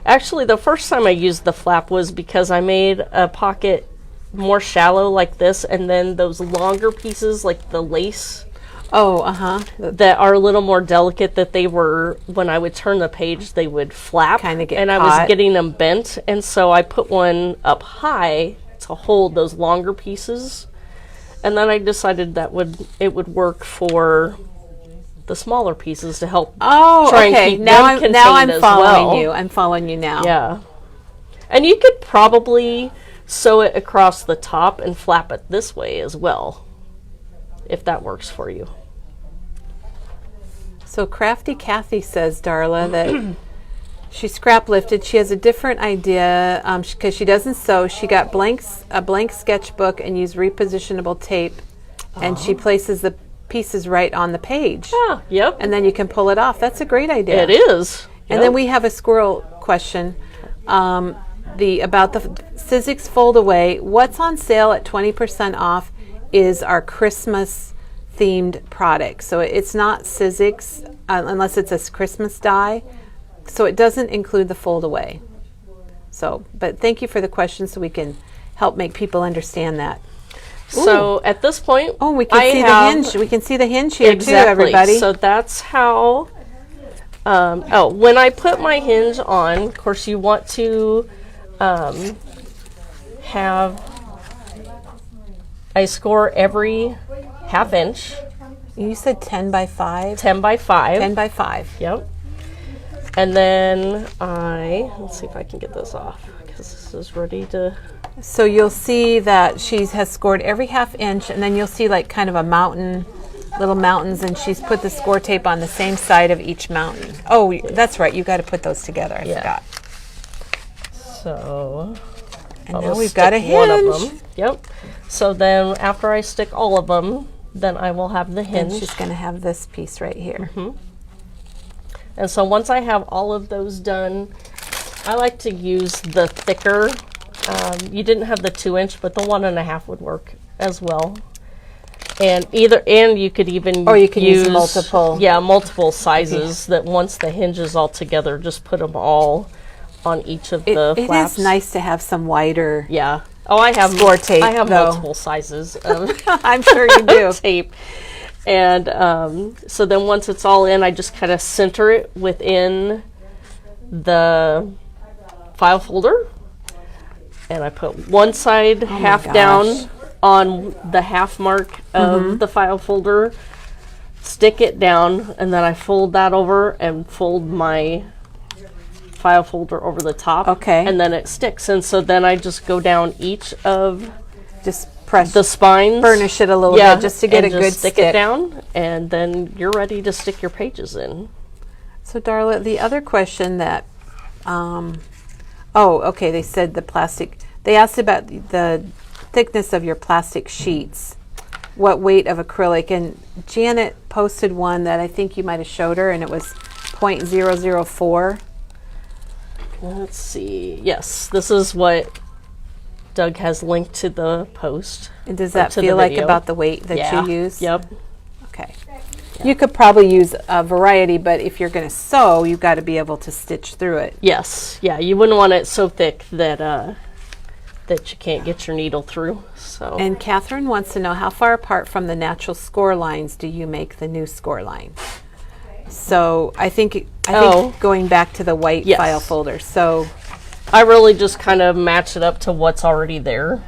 Actually, the first time I used the flap was because I made a pocket more shallow like this, and then those longer pieces, like the lace, Oh, uh-huh. that are a little more delicate, that they were, when I would turn the page, they would flap. Kinda get and I caught. was getting them bent, and so I put one up high to hold those longer pieces. And then I decided it would work for the smaller pieces to help try and okay. keep Now them I'm contained as following well. you. I'm following you now. Yeah. And you could probably sew it across the top and flap it this way as well, if that works for you. So Crafty Kathy says, Darla, that she scrap lifted. She has a different idea because she doesn't sew. She got a blank sketchbook and used repositionable tape, and she places the pieces right on the page. Ah, yep. And then you can pull it off. That's a great idea. It is. And then we have a squirrel question about the Sizzix fold away. What's on sale at 20% off is our Christmas themed product. So it's not Sizzix unless it's a Christmas die. So it doesn't include the fold away. So, but thank you for the question so we can help make people understand that. So at this point, Oh, we can see the hinge. We can see the hinge here too, everybody. So that's how. When I put my hinge on, of course, you want to I score every ½ inch. You said 10 by 5? 10 by 5. 10 by 5. Yep. And then let's see if I can get this off, because this is ready to. So you'll see that she has scored every ½ inch, and then you'll see like kind of a mountain, little mountains, and she's put the score tape on the same side of each mountain. Oh, that's right. You got to put those together. I forgot. So. And I'll now just we've got a stick one of hinge. them. Yep. So then after I stick all of them, then I will have the hinge. And she's going to have this piece right here. And so once I have all of those done, I like to use the thicker. You didn't have the 2-inch, but the 1.5 would work as well. And you could even Or you can use multiple. Yeah, multiple sizes. That once the hinge is all together, just put them all on each of the flaps. It is nice to have some wider. Yeah. Oh, I have score tape. I have though. multiple sizes of I'm sure you do. tape. And so then once it's all in, I just kind of center it within the file folder. And I put one side half down on the half mark of the file folder, stick it down, and then I fold that over and fold my file folder over the top. Okay. And then it sticks. And so then I just go down each of Just press the spines. burnish it a little bit just to get and a just good stick it down, and then you're ready to stick your pages in. So Darla, the other question that, okay, they said the plastic. They asked about the thickness of your plastic sheets, what weight of acrylic, and Janet posted one that I think you might have showed her, and it was 0.004. Let's see. Yes, this is what Doug has linked to the post. And does or that to the feel like video. about the weight that Yeah. you use? Yep. Okay. You could probably use a variety, but if you're going to sew, you've got to be able to stitch through it. Yes, yeah, you wouldn't want it so thick that that you can't get your needle through. So. And Catherine wants to know, how far apart from the natural score lines do you make the new score line? So I think going back to the white file folder. So I really just kind of match it up to what's already there.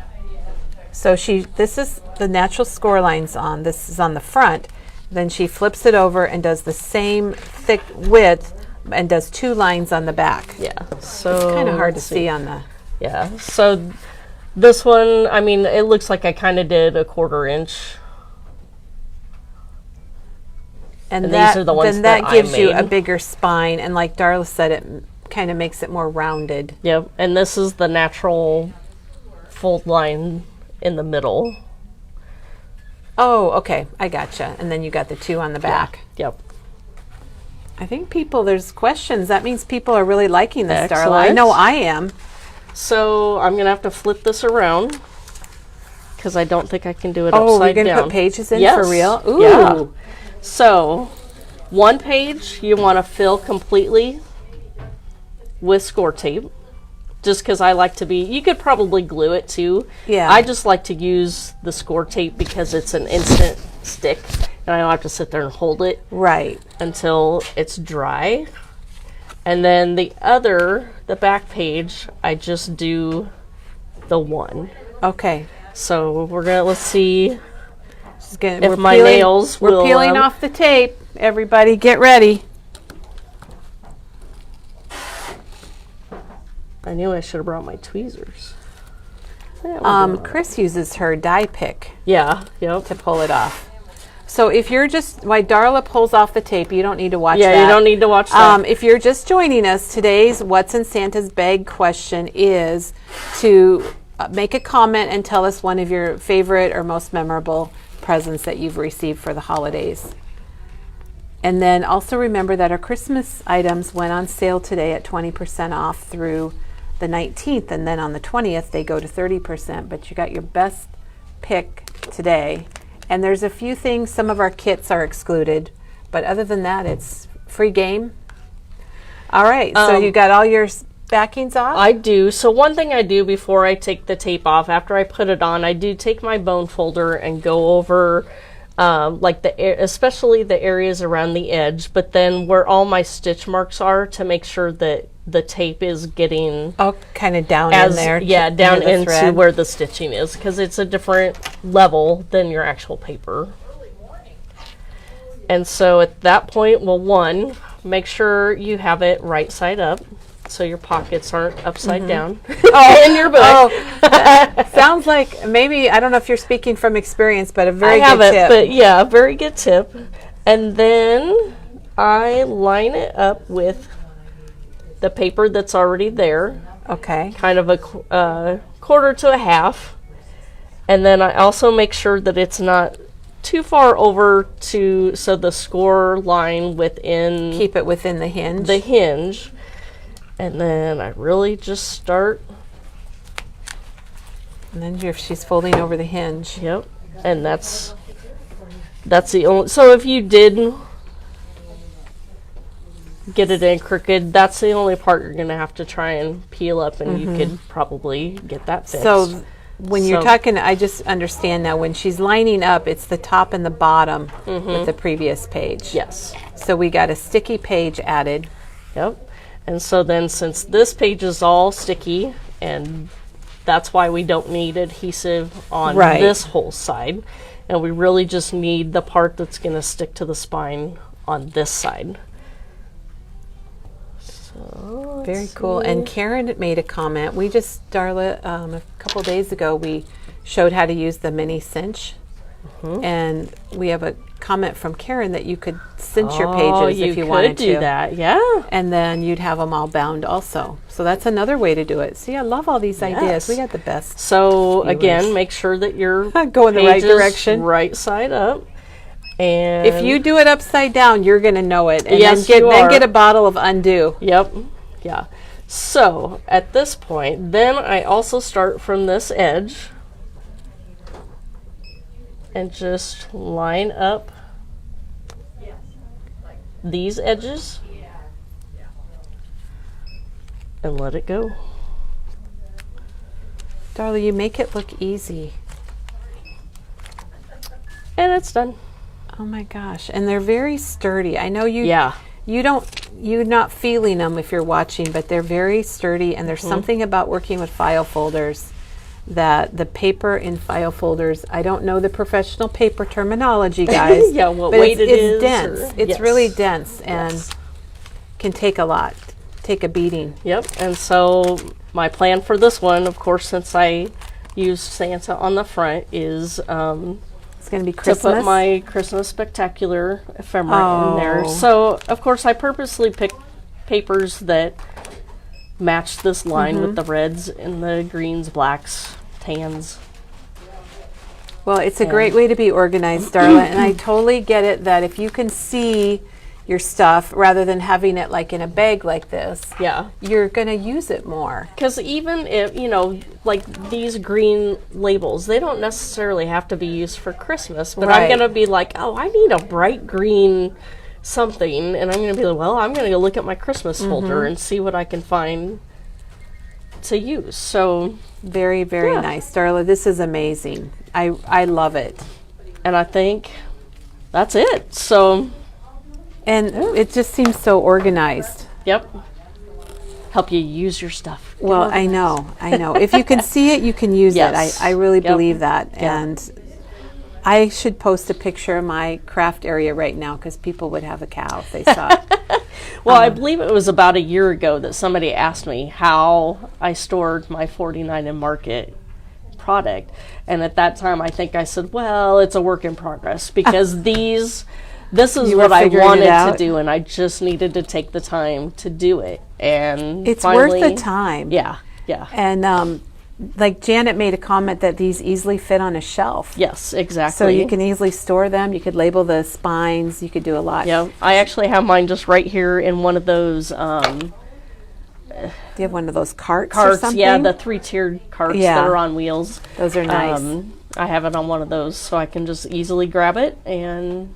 So this is the natural score lines on. This is on the front. Then she flips it over and does the same thick width and does 2 lines on the back. Yeah. So it's kind of hard to see on the. Yeah. So this one, I mean, it looks like I kind of did a 1/4 inch. And these are the ones that gives I you a made. bigger spine, and like Darla said, it kind of makes it more rounded. Yep. And this is the natural fold line in the middle. Oh, okay, I gotcha. And then you got the 2 on the back. Yeah. Yep. I think there's questions. That means people are really liking this, Darla. Excellent. I know I am. So I'm gonna have to flip this around because I don't think I can do it Oh, upside we're down. gonna put pages in Yes. for real? Ooh. Yeah. So, one page you want to fill completely with score tape, just because I like to be, you could probably glue it too. Yeah. I just like to use the score tape because it's an instant stick, and I don't have to sit there and hold it Right. until it's dry. And then the back page, I just do the 1. Okay. So let's see. If If my nails We're will, peeling off the tape. Everybody get ready. I knew I should have brought my tweezers. Yeah, Chris uses her die pick yeah, yep. to pull it off. So if you're while Darla pulls off the tape, you don't need to watch Yeah, that. you don't need to watch that. If you're just joining us, today's What's in Santa's Bag question is to make a comment and tell us one of your favorite or most memorable presents that you've received for the holidays. And then also remember that our Christmas items went on sale today at 20% off through the 19th, and then on the 20th they go to 30%, but you got your best pick today. And there's a few things, some of our kits are excluded, but other than that, it's free game. All right, so you got all your backings off? I do. So one thing I do before I take the tape off, after I put it on, I do take my bone folder and go over especially the areas around the edge, but then where all my stitch marks are, to make sure that the tape is getting kind of down in there. down the into thread. where the stitching is, because it's a different level than your actual paper. And so at that point, well, make sure you have it right side up so your pockets aren't upside down in your book. Sounds like maybe, I don't know if you're speaking from experience, but a very I good have tip. it, but yeah, very good tip. And then I line it up with the paper that's already there, Okay. kind of a 1/4 to a 1/2. And then I also make sure that it's not too far over so the score line within Keep it within the hinge. the hinge. And then I really just start. And then she's folding over the hinge. Yep. And that's the only, so if you did get it in crooked, that's the only part you're going to have to try and peel up, and you could probably get that fixed. So when you're talking, I just understand now, when she's lining up, it's the top and the bottom with the previous page. Yes. So we got a sticky page added. Yep. And so then, since this page is all sticky, and that's why we don't need adhesive on Right. this whole side, and we really just need the part that's going to stick to the spine on this side. So Very cool. And Karen made a comment. We just, Darla, a couple days ago, we showed how to use the mini cinch. And we have a comment from Karen that you could cinch your pages if you wanted to. do that, yeah. And then you'd have them all bound also. So that's another way to do it. See, I love all these ideas. Yes. We got the best. So Viewers. again, make sure that your Go in the right page is direction. right side up. And If you do it upside down, you're going to know it. And Yes, then you are. get a bottle of Undo. Yep. Yeah. So at this point, then I also start from this edge and just line up these edges and let it go. Darla, you make it look easy. And it's done. Oh my gosh. And they're very sturdy. I know you Yeah. you're not feeling them if you're watching, but they're very sturdy, and there's something about working with file folders that the paper in file folders, I don't know the professional paper terminology, guys. Yeah, what but weight it's it is, dense. or- It's yes. really dense and Yes. can take a lot, take a beating. Yep. And so my plan for this one, of course, since I used Santa on the front, is It's going to be to Christmas. put my Christmas Spectacular ephemera in there. Oh. So, of course, I purposely picked papers that match this line with the reds and the greens, blacks, tans. Well, it's a great way to be organized, Darla, and I totally get it that if you can see your stuff rather than having it like in a bag like this, Yeah. you're going to use it more. Because even if, like these green labels, they don't necessarily have to be used for Christmas, but Right. I'm going to be like, oh, I need a bright green something, and I'm going to be like, well, I'm going to go look at my Christmas folder and see what I can find to use. So, Very, very Yeah. nice. Darla, this is amazing. I love it. and I think that's it. So, And it just seems so organized. yep. Help you use your stuff. Well, I know. If you can see it, you can use Yes. it. I really Yep. believe that. Yeah. And I should post a picture of my craft area right now because people would have a cow if they saw it. Well, I believe it was about a year ago that somebody asked me how I stored my 49 and Market product. And at that time, I think I said, well, it's a work in progress because this is You were what I figuring it wanted to out. do, and I just needed to take the time to do it. And It's finally, worth the time. Yeah, yeah. And like Janet made a comment that these easily fit on a shelf. Yes, exactly. So you can easily store them. You could label the spines. You could do a lot. Yeah, I actually have mine just right here in one of those Do you have one of those carts or carts. something? Yeah, the 3-tiered carts Yeah. that are on wheels. Those are nice. I have it on one of those, so I can just easily grab it and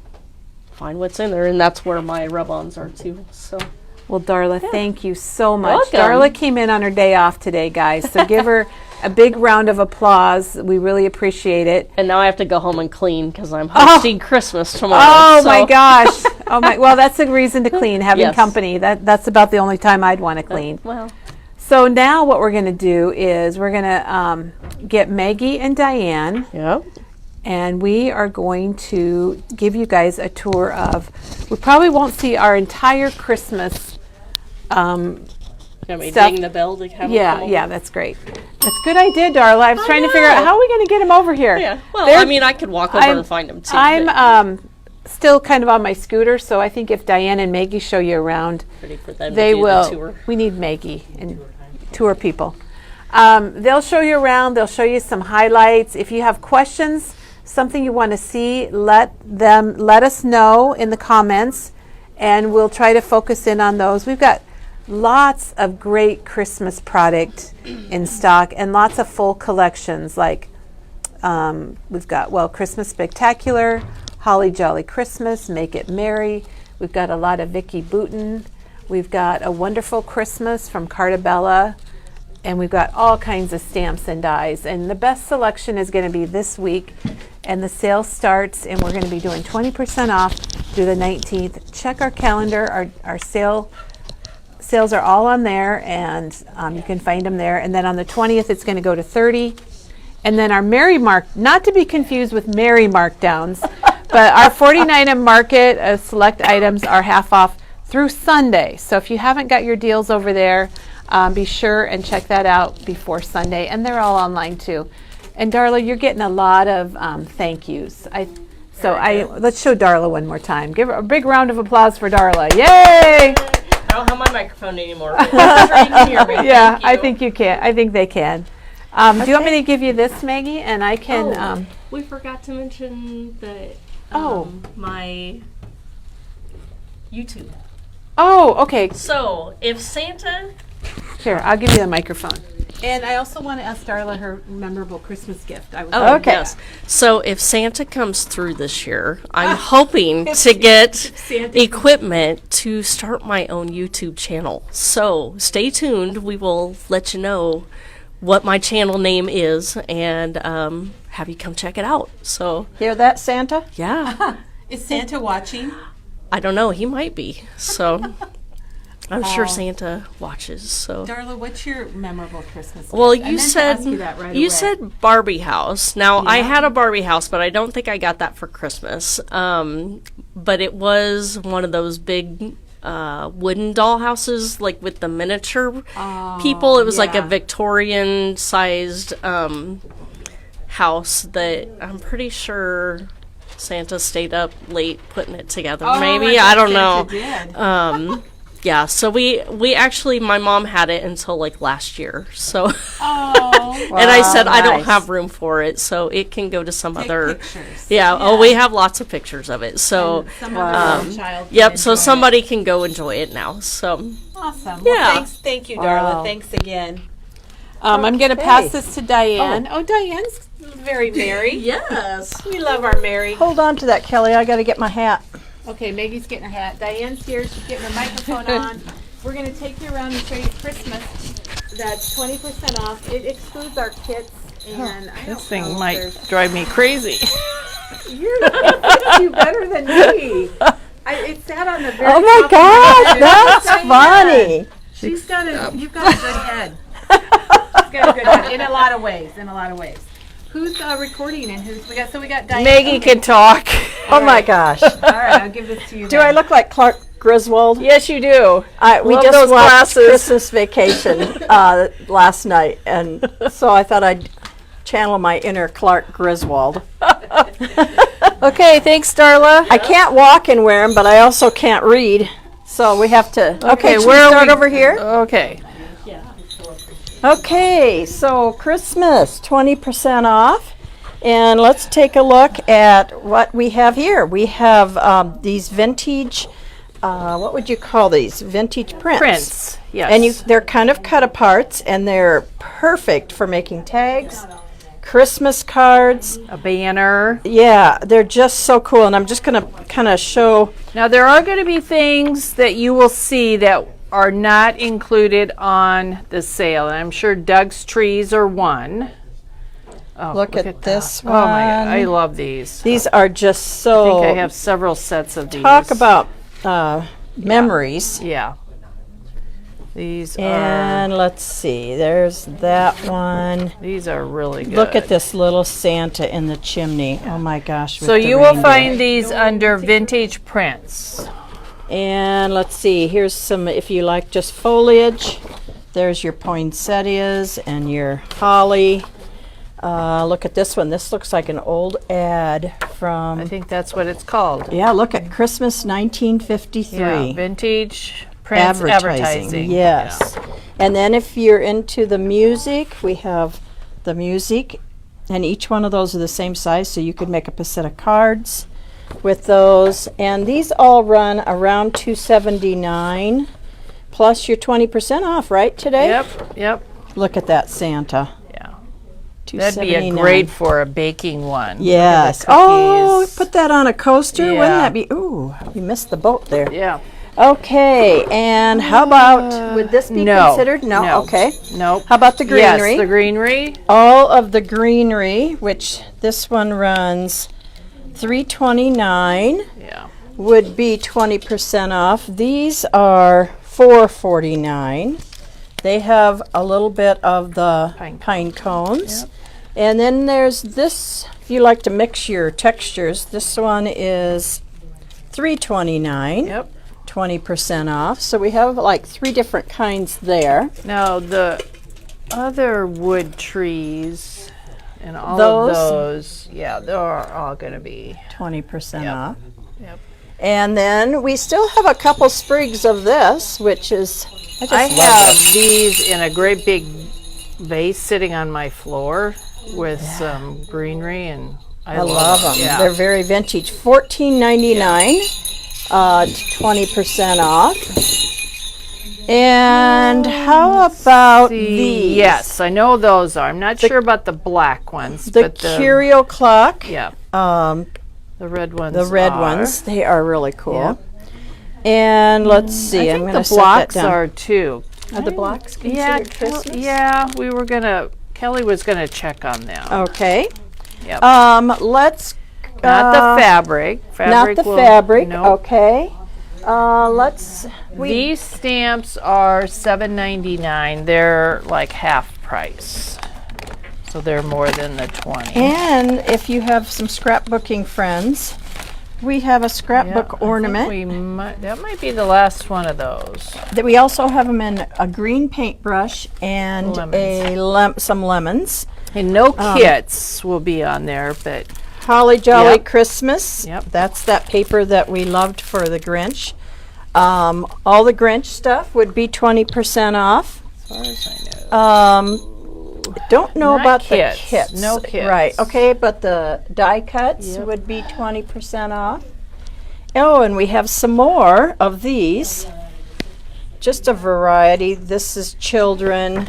find what's in there, and that's where my rub-ons are too. So Well, Darla, thank you so much. Welcome. Darla came in on her day off today, guys. So give her a big round of applause. We really appreciate it. and now I have to go home and clean because I'm hosting Christmas tomorrow. Oh so- my gosh. Oh my. Well, that's a reason to clean. Having Yes. company. That's about the only time I'd want to clean. Well, So now what we're going to do is we're going to get Maggie and Diane, yeah. and we are going to give you guys a tour of. We probably won't see our entire Christmas. Got me Stuff. ding the bell to have them Yeah, come over? yeah, that's great. That's a good idea, Darla. I was trying to figure out know. how are we going to get them over here. Yeah. Well, They're- I mean, I could walk over and find them too. but I'm still kind of on my scooter, so I think if Diane and Maggie show you around, ready for them they to do will. the tour. We need Maggie and tour people. They'll show you around. They'll show you some highlights. If you have questions, something you want to see, let us know in the comments, and we'll try to focus in on those. We've got lots of great Christmas product in stock and lots of full collections. Like we've got Christmas Spectacular, Holly Jolly Christmas, Make It Merry. We've got a lot of Vicki Boutin. We've got a Wonderful Christmas from Cartabella, and we've got all kinds of stamps and dies. And the best selection is going to be this week, and the sale starts, and we're going to be doing 20% off through the 19th. Check our calendar. Our sales are all on there, and you can find them there. And then on the 20th, it's going to go to 30. And then our Merry not to be confused with Merry markdowns, but our 49 and Market select items are half off through Sunday. So if you haven't got your deals over there, be sure and check that out before Sunday. And they're all online too. And Darla, you're getting a lot of thank yous. Let's show Darla one more time. Give her a big round of applause for Darla. Yay! I don't have my microphone anymore. But I'm sure you can hear me. Yeah, Thank you. I think you can. I think they can. Do you want me to give you this, Maggie? And I can. We forgot to mention that Oh. my YouTube. Oh, okay. So if Santa, Here, I'll give you the microphone. And I also want to ask Darla her memorable Christmas gift. Oh, Okay. yes. So if Santa comes through this year, I'm hoping to get Santa equipment to start my own YouTube channel. So stay tuned. We will let you know what my channel name is and have you come check it out. So, Hear that, Santa? yeah. Is Santa watching? I don't know. He might be. So I'm sure Santa watches. So. Darla, what's your memorable Christmas gift? Well, I you meant to said ask you that right you away. said Barbie house. Now I Yeah. had a Barbie house, but I don't think I got that for Christmas. But it was one of those big wooden doll houses, like with the miniature people. It was like a yeah. Victorian-sized house that I'm pretty sure Santa stayed up late putting it together. Maybe I don't know. Did. Yeah, so we actually, my mom had it until like last year. So, Oh, and I said I don't nice. have room for it, so it can go to some other. pictures. Yeah. Oh, we have lots of pictures of it. So, some other little child. can yep. So enjoy it. somebody can go enjoy it now. So, Awesome. Yeah. Well, thank you, Darla. Wow. Thanks again. I'm going to pass Okay. this to Diane. Oh, Diane's very merry. yes. We love our Mary. Hold on to that, Kelly. I got to get my hat. Okay, Maggie's getting her hat. Diane's here. She's getting her microphone on. We're going to take you around and show you Christmas. That's 20% off. It excludes our kits. And I This don't know thing if might there's- drive me crazy. It fits you better than me. It sat on the very Oh my top of my gosh, head. that's Diane, funny. She's got you've got a good head. She's got a good head in a lot of ways. Who's recording and who's we got Diane. Maggie can talk. Oh my gosh. All right, I'll give this to you. Do I look like Clark Griswold? Yes, you do. We Love just those watched glasses. Christmas Vacation last night, and so I thought I'd channel my inner Clark Griswold. Okay, thanks, Darla. I can't walk and wear them, but I also can't read, so we have to. Okay, should we where are start we- over here? Okay. Okay, so Christmas, 20% off. And let's take a look at what we have here. We have these vintage, what would you call these? Vintage prints. Prints, yes. And they're kind of cut aparts, and they're perfect for making tags, Christmas cards. A banner. Yeah, they're just so cool. And I'm just going to kind of show. Now, there are going to be things that you will see that are not included on the sale. And I'm sure Doug's trees are one. Oh, Look at this that. Oh, my God. one. I love these. These are just I so. think I have several sets of these. Talk about memories. Yeah. These And let's see, there's that one. these are really good. Look at this little Santa in the chimney. Oh my gosh. So with the you will reindeer. find these under vintage prints. And let's see, here's some, if you like just foliage, there's your poinsettias and your holly. Look at this one. This looks like an old ad from, I think that's what it's called. yeah, look at Christmas 1953. Yeah, vintage prints advertising. Yes. And then if you're into the music, we have the music, and each one of those are the same size, so you could make up a set of cards with those. And these all run around $279 plus your 20% off, right, today? Yep. Look at that Santa. Yeah. That'd be a $279. great for a baking one. Look at the Yes. Oh, cookies. put that on a coaster. Wouldn't Yeah. that be? Ooh, you missed the boat there. Yeah. Okay, and how about, would this be no, considered? No. no. Okay. Nope. How about the greenery? Yes, the greenery. All of the greenery, which this one runs $329, Yeah. would be 20% off. These are $449. They have a little bit of the pine cones. Yep. And then there's this, if you like to mix your textures, this one is $329. Yep. 20% off. So we have like 3 different kinds there. Now the other wood trees and all Those? of those, yeah, they're all going to be. 20% Yep. off. Yep. And then we still have a couple sprigs of this, which is, I just I love have it. these in a great big vase sitting on my floor with some greenery, and I love them. Yeah. They're very vintage. $14.99, 20% off. And how about See, these? yes, I know those are. I'm not sure about the black ones, The but curio clock. yeah, Um, the red ones. the red are. ones. They are really cool. Yep. And let's see. I I'm think going the to set that blocks down. are too. Are the blocks Yeah, considered Christmas? yeah. We were gonna. Kelly was gonna check on them. Okay. Yep. Let's. Not the fabric. Not the will- fabric. Nope. Okay. Let's. These stamps are $7.99. They're like half price, so they're more than the 20. And if you have some scrapbooking friends, we have a Yep, scrapbook I think ornament. that might be the last one of those. That we also have them in a green paintbrush and some lemons. And no kits will be on there, but Holly Jolly Yep. Christmas. Yep. That's that paper that we loved for the Grinch. All the Grinch stuff would be 20% off. as far as I know. Don't know Not about kits. the kits. No kits. Right. Okay, but the die cuts would be 20% off. Oh, and we have some more of these. Just a variety. This is children.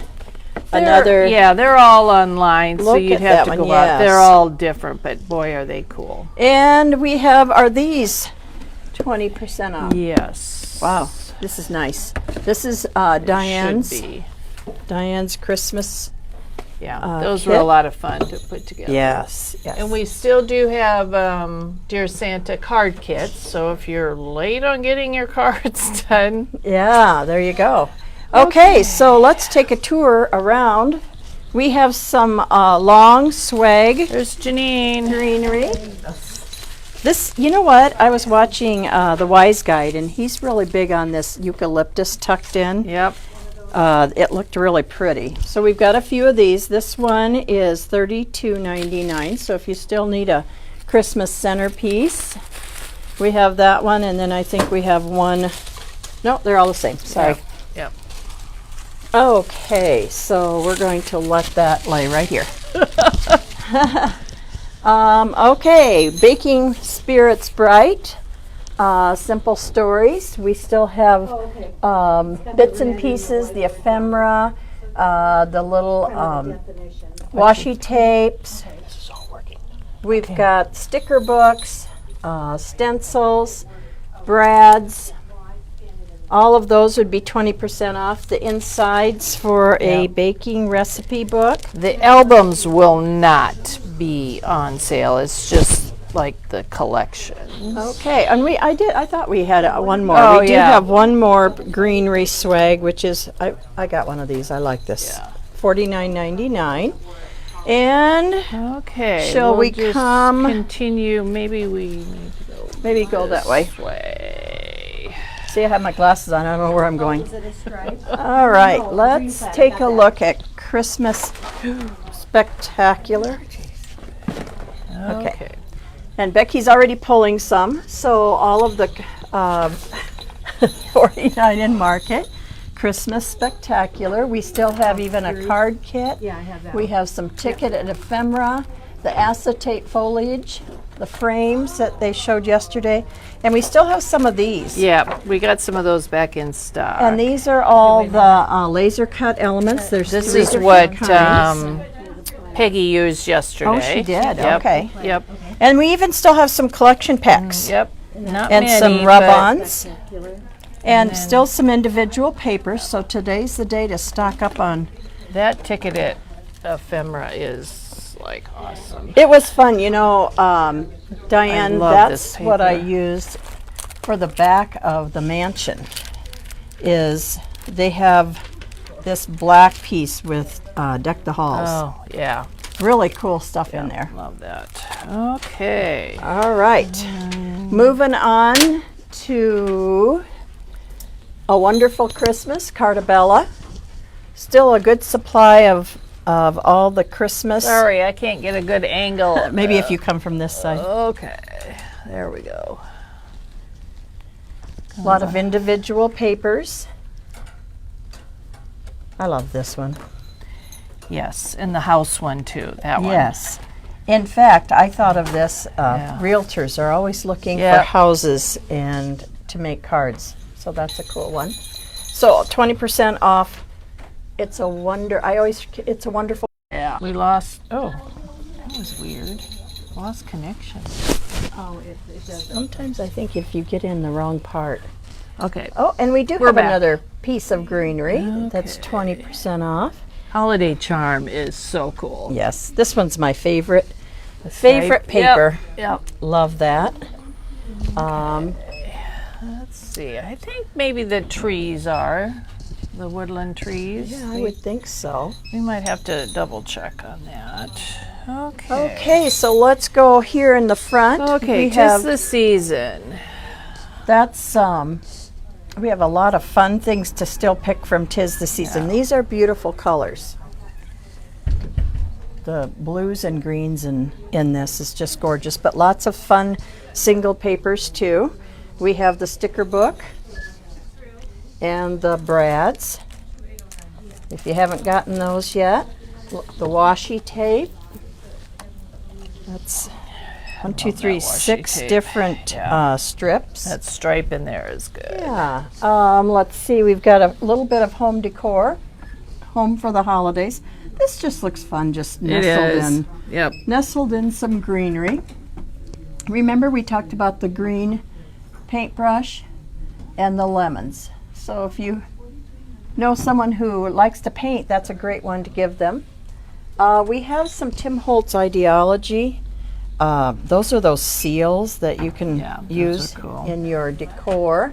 Another. Yeah, they're all online, so Look you'd at have that to one, go out. They're yes. all different, but boy, are they cool. And we have are these 20% off. Yes. Wow, this is nice. This is Should Diane's be. Christmas. Yeah, those were a kit. lot of fun to put together. Yes. And we still do have Dear Santa card kits, so if you're late on getting your cards done, Yeah, there you go. Okay, so let's take a tour around. We have some long swag there's Janine. greenery. This, you know what? I was watching The Wise Guide, and he's really big on this eucalyptus tucked in. Yep. It looked really pretty. So we've got a few of these. This one is $32.99. So if you still need a Christmas centerpiece, we have that one. And then I think we have one. No, they're all the same. Sorry. Yep. Okay, so we're going to let that lay right here. Okay, Baking Spirits Bright. Simple Stories. We still have bits and pieces, the ephemera, the little washi tapes. We've got sticker books, stencils, brads. All of those would be 20% off. The insides for a baking recipe book. The albums will not be on sale. It's just like the collection. Okay, and I thought we had one more. Oh, We do yeah. have one more greenery swag, which is I got one of these. I like this. Yeah. $49.99. And Okay. Shall we just come- continue? Maybe we need to go maybe go that way. this way. See, I have my glasses on. I don't know where I'm going. All right, let's take a look at Christmas Spectacular. Okay. And Becky's already pulling some. So all of the 49 in market. Christmas Spectacular. We still have even a card kit. Yeah, I have that. We have some ticket and ephemera, the acetate foliage, the frames that they showed yesterday. And we still have some of these. Yeah, we got some of those back in stock. And these are all the laser cut elements. There's This three is different what kinds. Peggy used yesterday. Oh, she did. Yep. Okay. Yep. And we even still have some collection packs Yep. Not and many, some but rub-ons. And still some individual papers. So today's the day to stock up on. That ticketed ephemera is like awesome. It was fun, you know, Diane. love this That's what I paper. used for the back of the mansion. Is they have this black piece with Deck the Halls. Oh yeah. Really cool stuff in there. Love that. Okay. All right. Moving on to A Wonderful Christmas, Cartabella. Still a good supply of all the Christmas. Sorry, I can't get a good angle. Maybe if you come from this side. Okay. There we go. A lot of individual papers. I love this one. Yes, and the house one too. That one. Yes. In fact, I thought of this. Yeah. Realtors are always looking for Yep. houses and to make cards. So that's a cool one. So 20% off. It's a wonder. It's a wonderful. Yeah. We lost. Oh, that was weird. Lost connection. Oh, it does. Sometimes I think if you get in the wrong part. Okay. Oh, and we do We're have back. another piece of greenery. That's 20% off. Holiday charm is so cool. Yes, this one's my favorite. Stripe. Paper. Yep. Love that. Let's see. I think maybe the trees are the woodland trees. Yeah, I would think so. We might have to double check on that. Okay. Okay, so let's go here in the front. Okay, we 'tis have the season. that's we have a lot of fun things to still pick from 'Tis the Season. Yeah. These are beautiful colors. The blues and greens in this is just gorgeous, but lots of fun single papers too. We have the sticker book and the brads. If you haven't gotten those yet, the washi tape. That's 1, 2, 3, that washi 6 tape. different Yeah. strips. That stripe in there is good. Yeah. Let's see. We've got a little bit of home decor, home for the holidays. This just looks fun, just Yep. nestled in some greenery. Remember we talked about the green paintbrush and the lemons. So if you know someone who likes to paint, that's a great one to give them. We have some Tim Holtz Ideology. Those are those seals that you can Yeah, those use are cool. in your decor.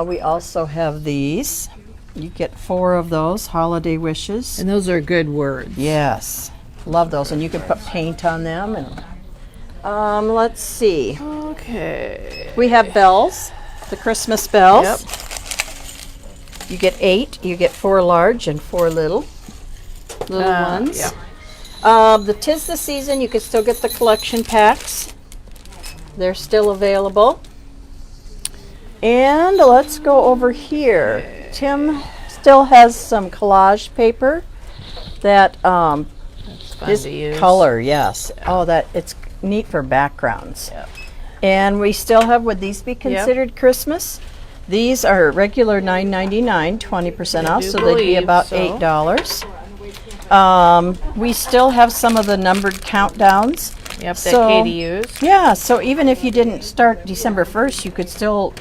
We also have these. You get 4 of those, holiday wishes. And those are good words. Yes, love those, and you can put paint on them. And let's see, Okay. we have bells, the Christmas bells. Yep. You get 8. You get 4 large and 4 little ones. Yeah. The 'Tis the Season. You can still get the collection packs. They're still available. And let's go over here. Tim still has some collage paper that It's fun is to use. color, yes. Oh, that it's neat for backgrounds. Yep. And we still have, would these be considered Christmas? These are regular $9.99, 20% off, do so they'd be believe about so. $8. We still have some of the numbered countdowns. Yep, that So- Katie used. Yeah, so even if you didn't start December 1st, you could still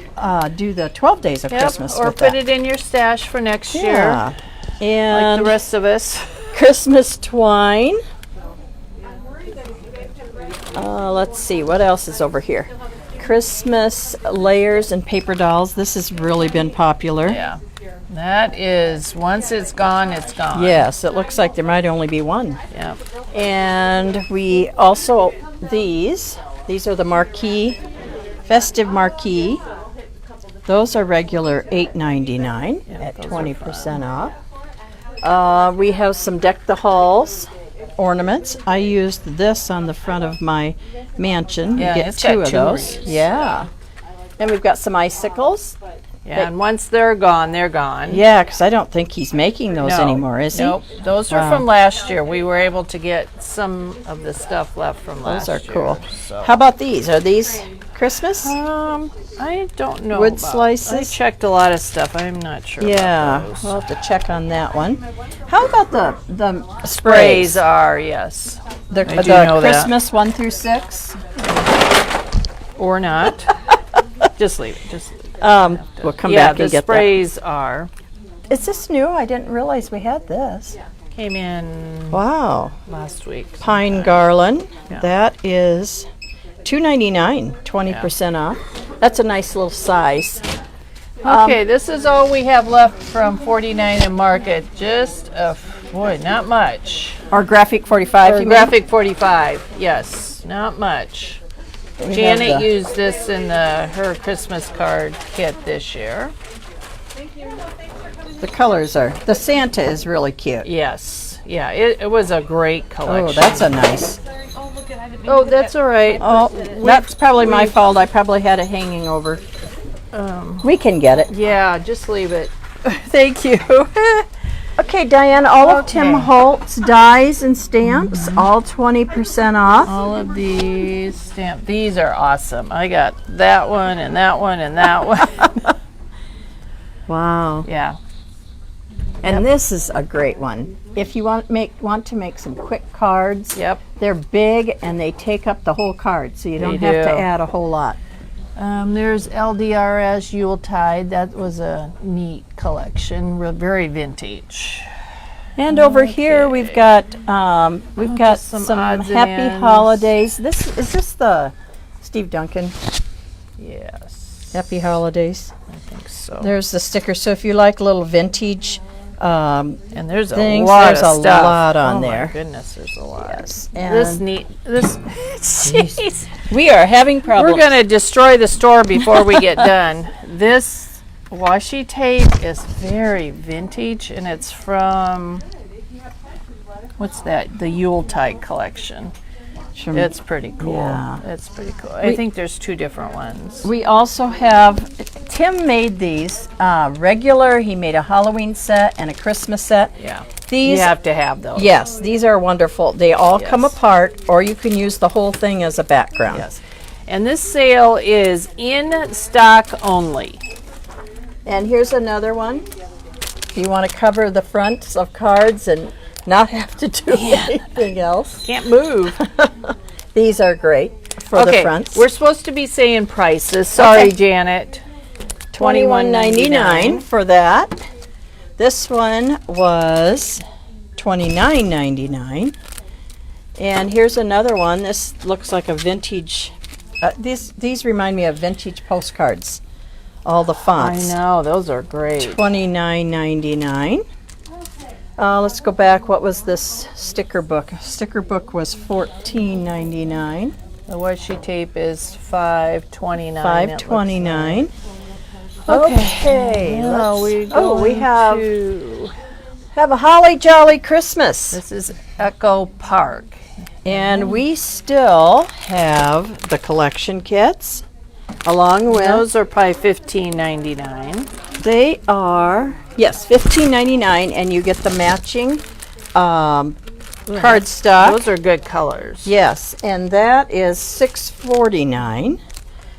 do the 12 days of Yep, Christmas or with put that. it in your stash for next year, Yeah. like And the rest of us. Christmas twine. Let's see, what else is over here? Christmas layers and paper dolls. This has really been popular. Yeah. That is, once it's gone, it's gone. Yes, it looks like there might only be one. Yep. And we also, these are the marquee, festive marquee. Those are regular $8.99 at 20% off. We have some Deck the Halls ornaments. I used this on the front of my mansion. Yeah, You get it's 2 got of 2 those. wreaths. Yeah. And we've got some icicles. Yeah, and once they're gone, they're gone. Yeah, because I don't think he's making those No, anymore, is he? Nope. Those are from last year. We were able to get some of the stuff left from last Those year. are cool. So. How about these? Are these Christmas? I don't know. Wood about- slices? I checked a lot of stuff. I'm not sure. Yeah, About those. we'll have to check on that one. How about the Sprays sprays? are, yes. The, I do the know that. Christmas 1 through 6? Or not. Just leave it. Just leave it. We'll come Yeah, back the and get sprays are. that. Is this new? I didn't realize we had this. Came in Wow. last week. Pine garland. Yeah. That is $2.99, 20% off. That's a nice little size. Okay, this is all we have left from 49 and Market. Just, boy, not much. Or graphic 45, Or you mean? graphic 45, yes, not much. We have Janet the- used this in her Christmas card kit this year. The colors are, the Santa is really cute. Yes, yeah, it was a great collection. Oh, that's a nice. Oh, that's all right. Oh, that's probably my fault. I probably had it hanging over. We can get it. Yeah, just leave it. Thank you. Okay, Diane, all of Tim Okay. Holtz dies and stamps, all 20% off. All of these stamp. These are awesome. I got that one and that one and that one. Wow. Yeah. And this is a great one. If you want to make some quick cards, Yep. they're big and they take up the whole card, so you don't They have to do. add a whole lot. There's LDRS Yuletide. That was a neat collection. Very vintage. And over here we've got just some some odds and happy ends. holidays. Is this the Steve Duncan Yes. Happy Holidays? I think so. There's the sticker. So if you like little vintage And there's things, a lot there's of a stuff. lot on oh there. My goodness, there's a lot. Yes. This And neat. This. Jeez. we are having problems. We're gonna destroy the store before we get done. This washi tape is very vintage, and it's from what's that? The Yuletide collection. It's pretty cool. Yeah. It's pretty cool. I think there's two different ones. We also have, Tim made these regular. He made a Halloween set and a Christmas set. Yeah. These, You have to have those. yes, these are wonderful. They all come Yes. apart, or you can use the whole thing as a background. Yes. And this sale is in stock only. And here's another one. If you want to cover the fronts of cards and not have to do anything else, Can't move. these are great for the fronts. We're supposed to be saying prices. Sorry, Okay. Janet. $21.99 for that. This one was $29.99. And here's another one. This looks like a vintage. These remind me of vintage postcards. All the I fonts. know, those are great. $29.99. Let's go back. What was this sticker book? Sticker book was $14.99. The washi tape is $5.29. $5.29. Okay. Now we we have to, a holly jolly Christmas. this is Echo Park. And we still have the collection kits along with Those are probably $15.99. they are $15.99 and you get the matching cardstock. Those are good colors. Yes, and that is $6.49.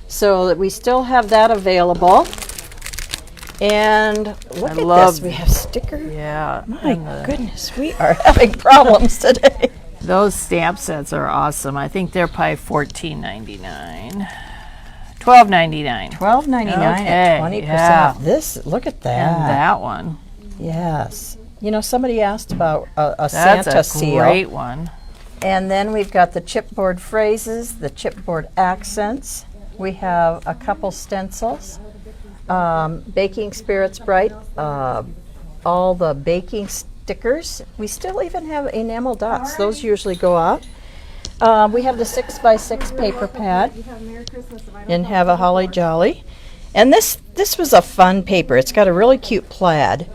So that we still have that available. And look at love this, we have stickers. Yeah. My goodness, we are having problems today. Those stamp sets are awesome. I think they're probably $14.99. $12.99. $12.99 Okay, at 20% yeah. off. This, look at that. And that one. Yes. You know, somebody asked about a That's Santa a seal. great one. And then we've got the chipboard phrases, the chipboard accents. We have a couple stencils. Baking Spirits Bright, all the baking stickers. We still even have enamel dots. Those usually go out. We have the 6x6 paper pad and have a holly jolly. And this was a fun paper. It's got a really cute plaid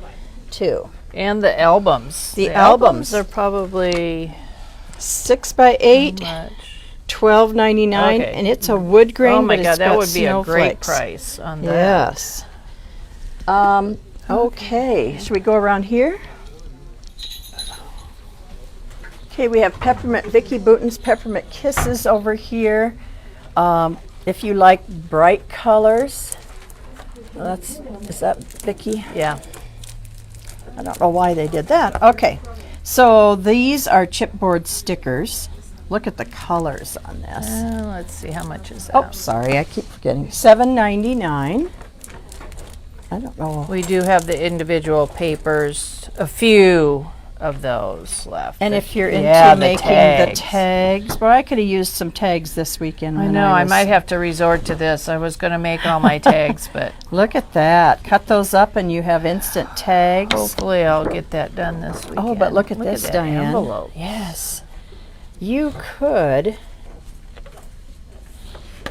too. And the albums. The albums. are probably 6x8, much. $12.99, Okay. and it's a wood grain. Oh my but God, it's that got would be a great snowflakes. price on that. Yes. Okay, should we go around here? Okay, we have Peppermint, Vicky Booten's Peppermint Kisses over here. If you like bright colors, is that Vicky? Yeah. I don't know why they did that. Okay, so these are chipboard stickers. Look at the colors on this. Let's see, how much is that? Oh, sorry, I keep forgetting. $7.99. I don't know. We do have the individual papers, a few of those left. And if you're into Yeah, making the tags, well, I could have used some tags this weekend. I when know, I was- might have to resort to this. I was going to make all my tags, but Look at that. Cut those up and you have instant tags. hopefully I'll get that done this weekend. Oh, but look at this, that Diane. envelope. Yes. You could.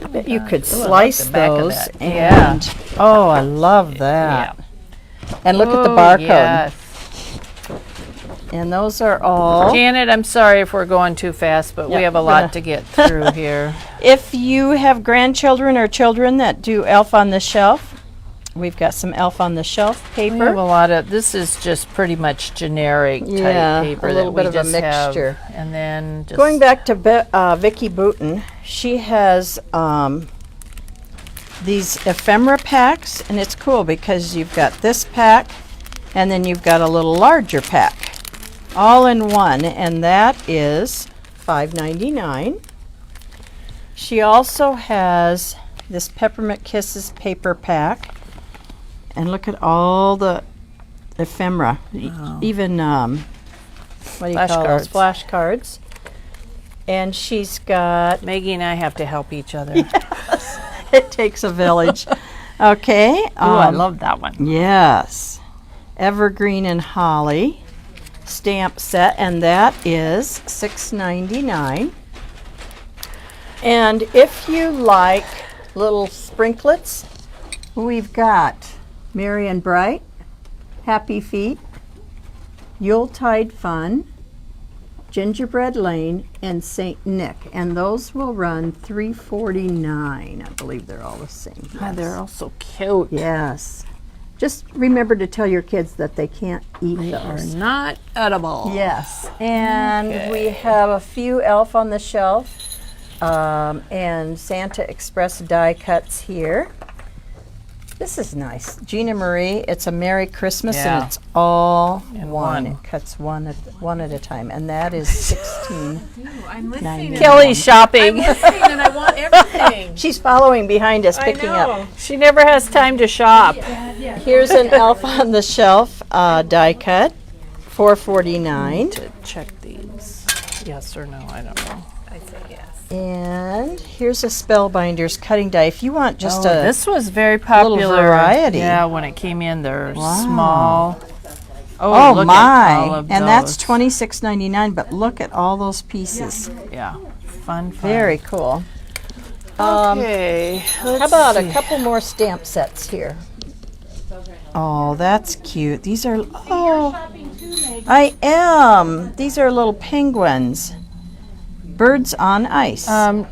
I bet you could Ooh, I like slice the back of those. that. And, Yeah. oh, I love that. Yeah. And look at the Oh, barcode. yes. And those are all. Janet, I'm sorry if we're going too fast, but Yep, we have a we're lot gonna- to get through here. If you have grandchildren or children that do Elf on the Shelf, we've got some Elf on the Shelf We have paper. a lot of, this is just pretty much generic Yeah, type paper a little that we bit of a just have. mixture. And then just Going back to Vicky Booten, she has these ephemera packs, and it's cool because you've got this pack and then you've got a little larger pack all in one, and that is $5.99. She also has this Peppermint Kisses paper pack, and look at all the ephemera, even what do you call those? Flashcards. And she's got Maggie and I have to help each other. it takes a village. Okay. I love that one. Yes. Evergreen and Holly stamp set, and that is $6.99. And if you like little sprinklets, we've got Merry and Bright, Happy Feet, Yuletide Fun, Gingerbread Lane, and St. Nick, and those will run $3.49. I believe they're all the same. Oh, they're all so cute. Yes. Just remember to tell your kids that they can't eat They are those. not edible. Yes. And we have a few Elf on the Shelf and Santa Express die cuts here. This is nice. Gina Marie, it's a Merry Christmas, Yeah. and it's all In one. one. It cuts one at a time, and that is 16. I'm listening. Kelly's shopping. And I want everything. She's following behind us, picking up. She never has time to shop. Here's an Elf on the Shelf die cut, $4.49. To check these. Yes or no, I don't know. I say yes. And here's a Spellbinders cutting die. If you want just a This was very popular. variety. Yeah, when it came in, they're Wow. small. oh look my, at all of and that's those. $26.99. But look at all those pieces. Yeah, fun. Very cool. Okay. How about a couple more stamp sets here? Oh, that's cute. These are, I am. These are little penguins. Birds on ice. I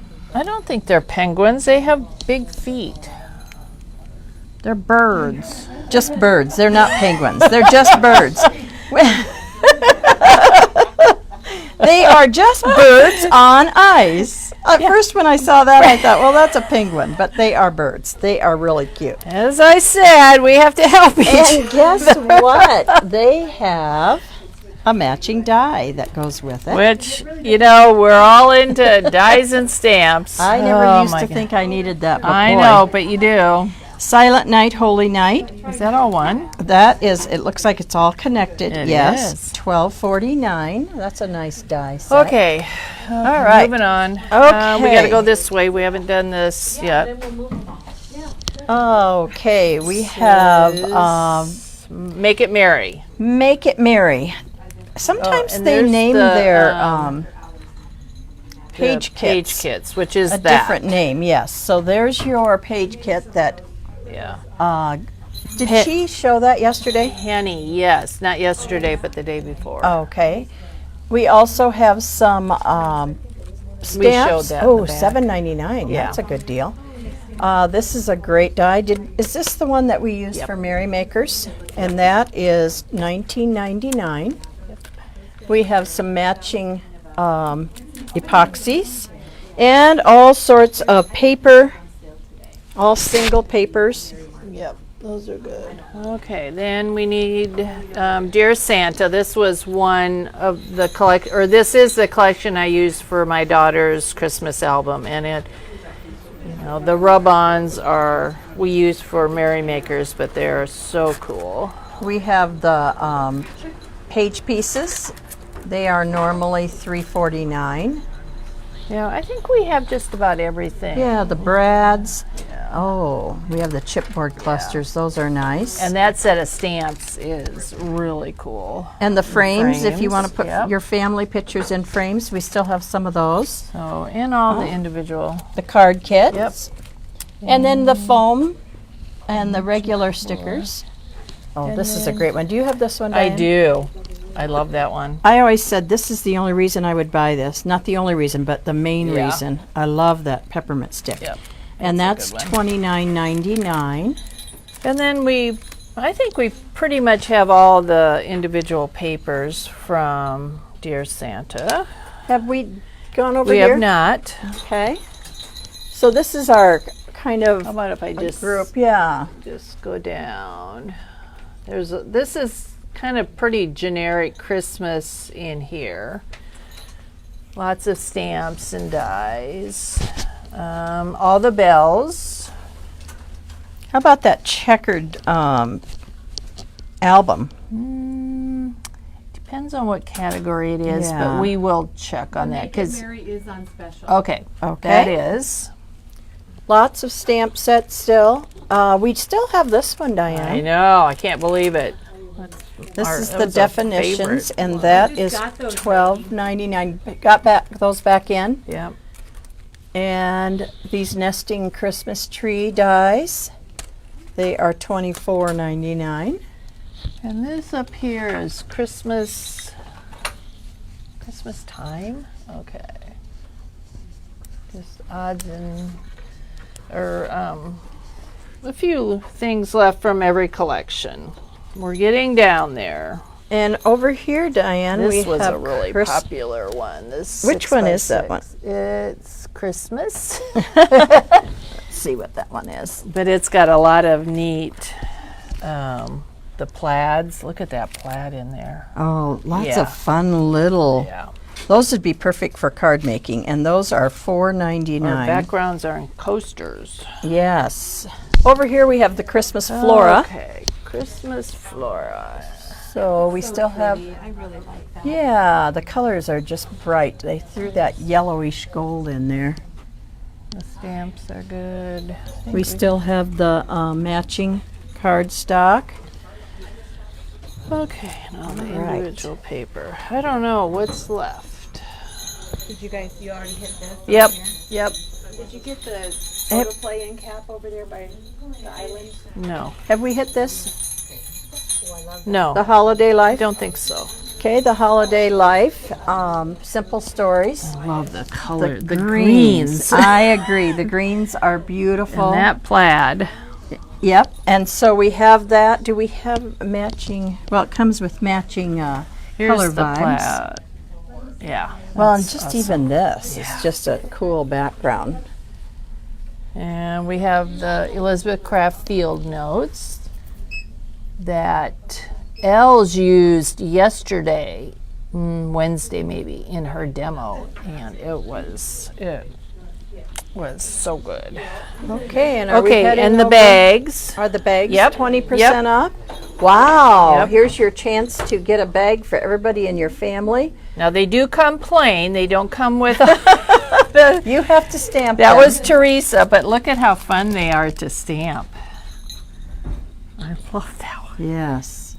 don't think they're penguins. They have big feet. They're birds. Just birds. They're not penguins. They're just birds. They are just birds on ice. At first when I saw that, I thought, well, that's a penguin. But they are birds. They are really cute. As I said, we have to help each And guess what? They have a matching die that goes with it. Which, you know, we're all into dies and stamps. I never Oh, used my to God. think I needed that, but I boy. know, but you do. Silent Night, Holy Night. Is that all one? That is, it looks like it's all connected. It yes. is. $12.49. That's a nice die set. Okay. All right. Moving on. We Okay. got to go this way. We haven't done this yet. Okay, we have Make it merry. Make It Merry. Sometimes and they there's name the, their page The page kits kits, which is a that. different name, yes. So there's your page kit that, Yeah. did she show that yesterday? Henny, yes. Not yesterday, but the day before. Okay. We also have some stamps. We showed that in Oh, the back. $7.99. Yeah. That's a good deal. This is a great die. Is this the one that we use for Merry Makers? And that is $19.99. We have some matching epoxies and all sorts of paper, all single papers. Yep, those are good. Okay, then we need Dear Santa. This was one of the this is the collection I used for my daughter's Christmas album, and it, you know, the rub-ons we use for Merry Makers, but they're so cool. We have the page pieces. They are normally $3.49. Yeah, I think we have just about everything. Yeah, the brads. Oh, we have the chipboard clusters. Those are nice. And that set of stamps is really cool. And the frames, if you want to frames, put yep. your family pictures in frames, we still have some of those. So, and all the individual. The card kits. Yep. And then the foam and the regular stickers. Oh, this is a great one. Do you have this one, I Diane? do. I love that one. I always said this is the only reason I would buy this. Not the only reason, but the main Yeah. reason. I love that peppermint stick. Yep. And that's That's a good $29.99. And then I think we pretty much have all the individual papers from Dear Santa. Have we gone over We here? have not. Okay. So this is our kind of How about if I just group. Yeah. just go down? This is kind of pretty generic Christmas in here. Lots of stamps and dies. All the bells. How about that checkered album? Depends on what category it is, Yeah. but we will check on that because Mary is on special. okay, that is. Lots of stamp sets still. We still have this one, I Diane. know. I can't believe it. This Our- is that the was our definitions, favorite and one. that just is got those, $12.99. Got those back in. Yeah. And these nesting Christmas tree dies, they are $24.99. And this up here is Christmas time. Okay. Just odds and a few things left from every collection. We're getting down there. And over here, Diane, we This was have a really popular one. This Which one is that one? It's Christmas, Let's see what that one is. but it's got a lot of neat the plaids. Look at that plaid in there. Oh, lots Yeah. of fun little. Yeah. Those would be perfect for card making, and those are Our $4.99. backgrounds are in coasters. Yes. Over here we have the Christmas flora. Okay, Christmas flora. So we still have. I really like that. Yeah, the colors are just bright. They threw that yellowish gold in there. The stamps are good. I think We still have the matching cardstock. Okay, and all the Right. individual paper. I don't know what's left. Did you already hit this? Yep, Here? yep. Did you get the photo play end cap over there by the island? No, Have we hit this? Oh, I love The no. Holiday I Life? don't think so. Okay, the Holiday Life. Simple Stories. Love the color, Greens. I agree. The greens are beautiful. And that plaid. Yep. And so we have that. Do we have matching? Well, it comes with matching Here's color the vibes. plaid. Yeah. Well, and that's just awesome. even this Yeah. is just a cool background. And we have the Elizabeth Craft Field Notes that Els used yesterday, Wednesday maybe, in her demo, and it was so good. Okay, and are we Okay, heading and the over- bags. Are the bags Yep, 20% off? Wow. Yep. Here's your chance to get a bag for everybody in your family. Now they do come plain; they don't come with. You have to stamp That them. was Teresa, but look at how fun they are to stamp. I love that one. Yes.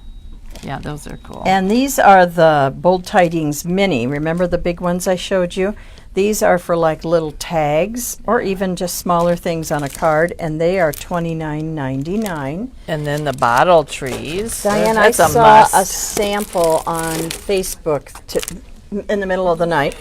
Yeah, those are cool. And these are the Bold Tidings Mini. Remember the big ones I showed you? These are for like little tags or even just smaller things on a card, and they are $29.99. And then the bottle trees. Diane, I that's a saw a must. sample on Facebook in the middle of the night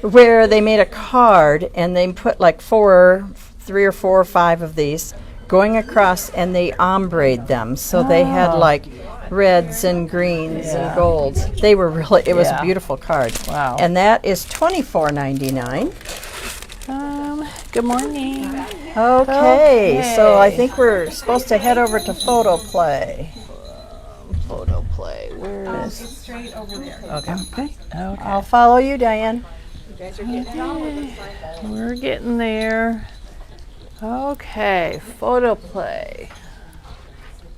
where they made a card and they put like 3 or 4 or 5 of these going across, and they ombre'd them. So they had like reds and greens and golds. They were really, it was a Yeah. beautiful card. Wow. And that is $24.99. Good morning. Okay, so I Okay. think we're supposed to head over to Photo Play. Photo play. Where is? Straight over there. Okay. Okay. Okay. I'll follow you, Diane. You guys are getting it all over the slide. We're getting there. Okay, photo play.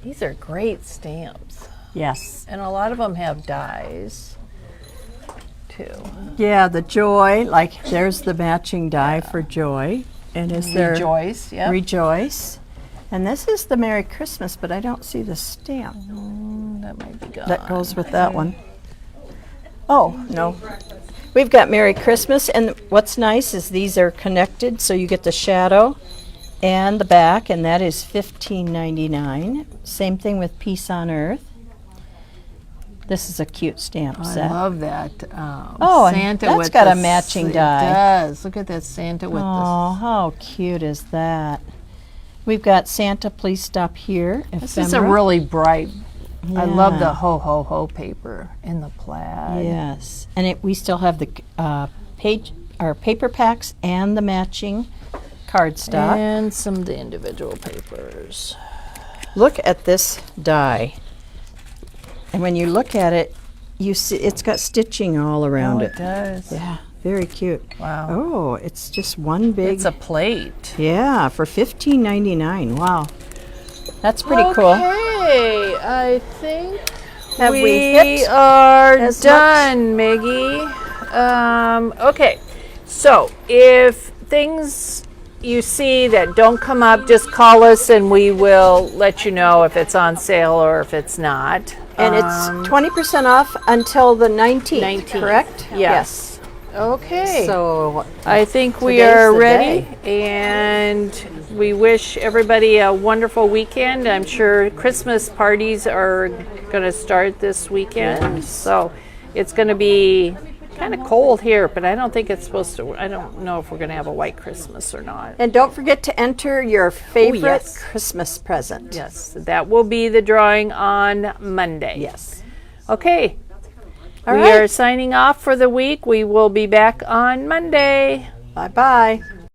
These are great stamps, Yes. and a lot of them have dies too. Yeah, the joy, like there's the matching die for joy. And is there Rejoice. Yep. Rejoice? And this is the Merry Christmas, but I don't see the stamp That might be gone. that goes with that one. Oh, no. We've got Merry Christmas, and what's nice is these are connected, so you get the shadow and the back, and that is $15.99. Same thing with Peace on Earth. This is a cute stamp I set. love that. Oh, and Santa that's with got a the matching it die. does. Look at that Santa with Oh, how cute is that? We've got Santa, Please Stop Here. the. This is a Ephemera. really bright. I love Yeah. the ho ho ho paper in the plaid. Yes, and we still have the paper packs and the matching cardstock. And some of the individual papers. Look at this die. And when you look at it, you see it's got stitching all around it. It does. Yeah, very cute. Wow. Oh, it's just one big. It's a plate. Yeah, for $15.99. Wow. That's pretty cool. Okay, I think Have we we hit are as done, Maggie. Okay, so if things you see that don't come up, just call us and we will let you know if it's on sale or if it's not. And it's 20% off until the 19th, 19th, correct? yes. Okay. So I think we today's are the ready, day. and we wish everybody a wonderful weekend. I'm sure Christmas parties are going to start this weekend, so it's going to be kind of cold here, but I don't think it's supposed to. I don't know if we're going to have a white Christmas or not. And don't forget to enter your favorite yes. Christmas present. Yes, that will be the drawing on Monday. Yes. Okay. All we right. are signing off for the week. We will be back on Monday. Bye-bye.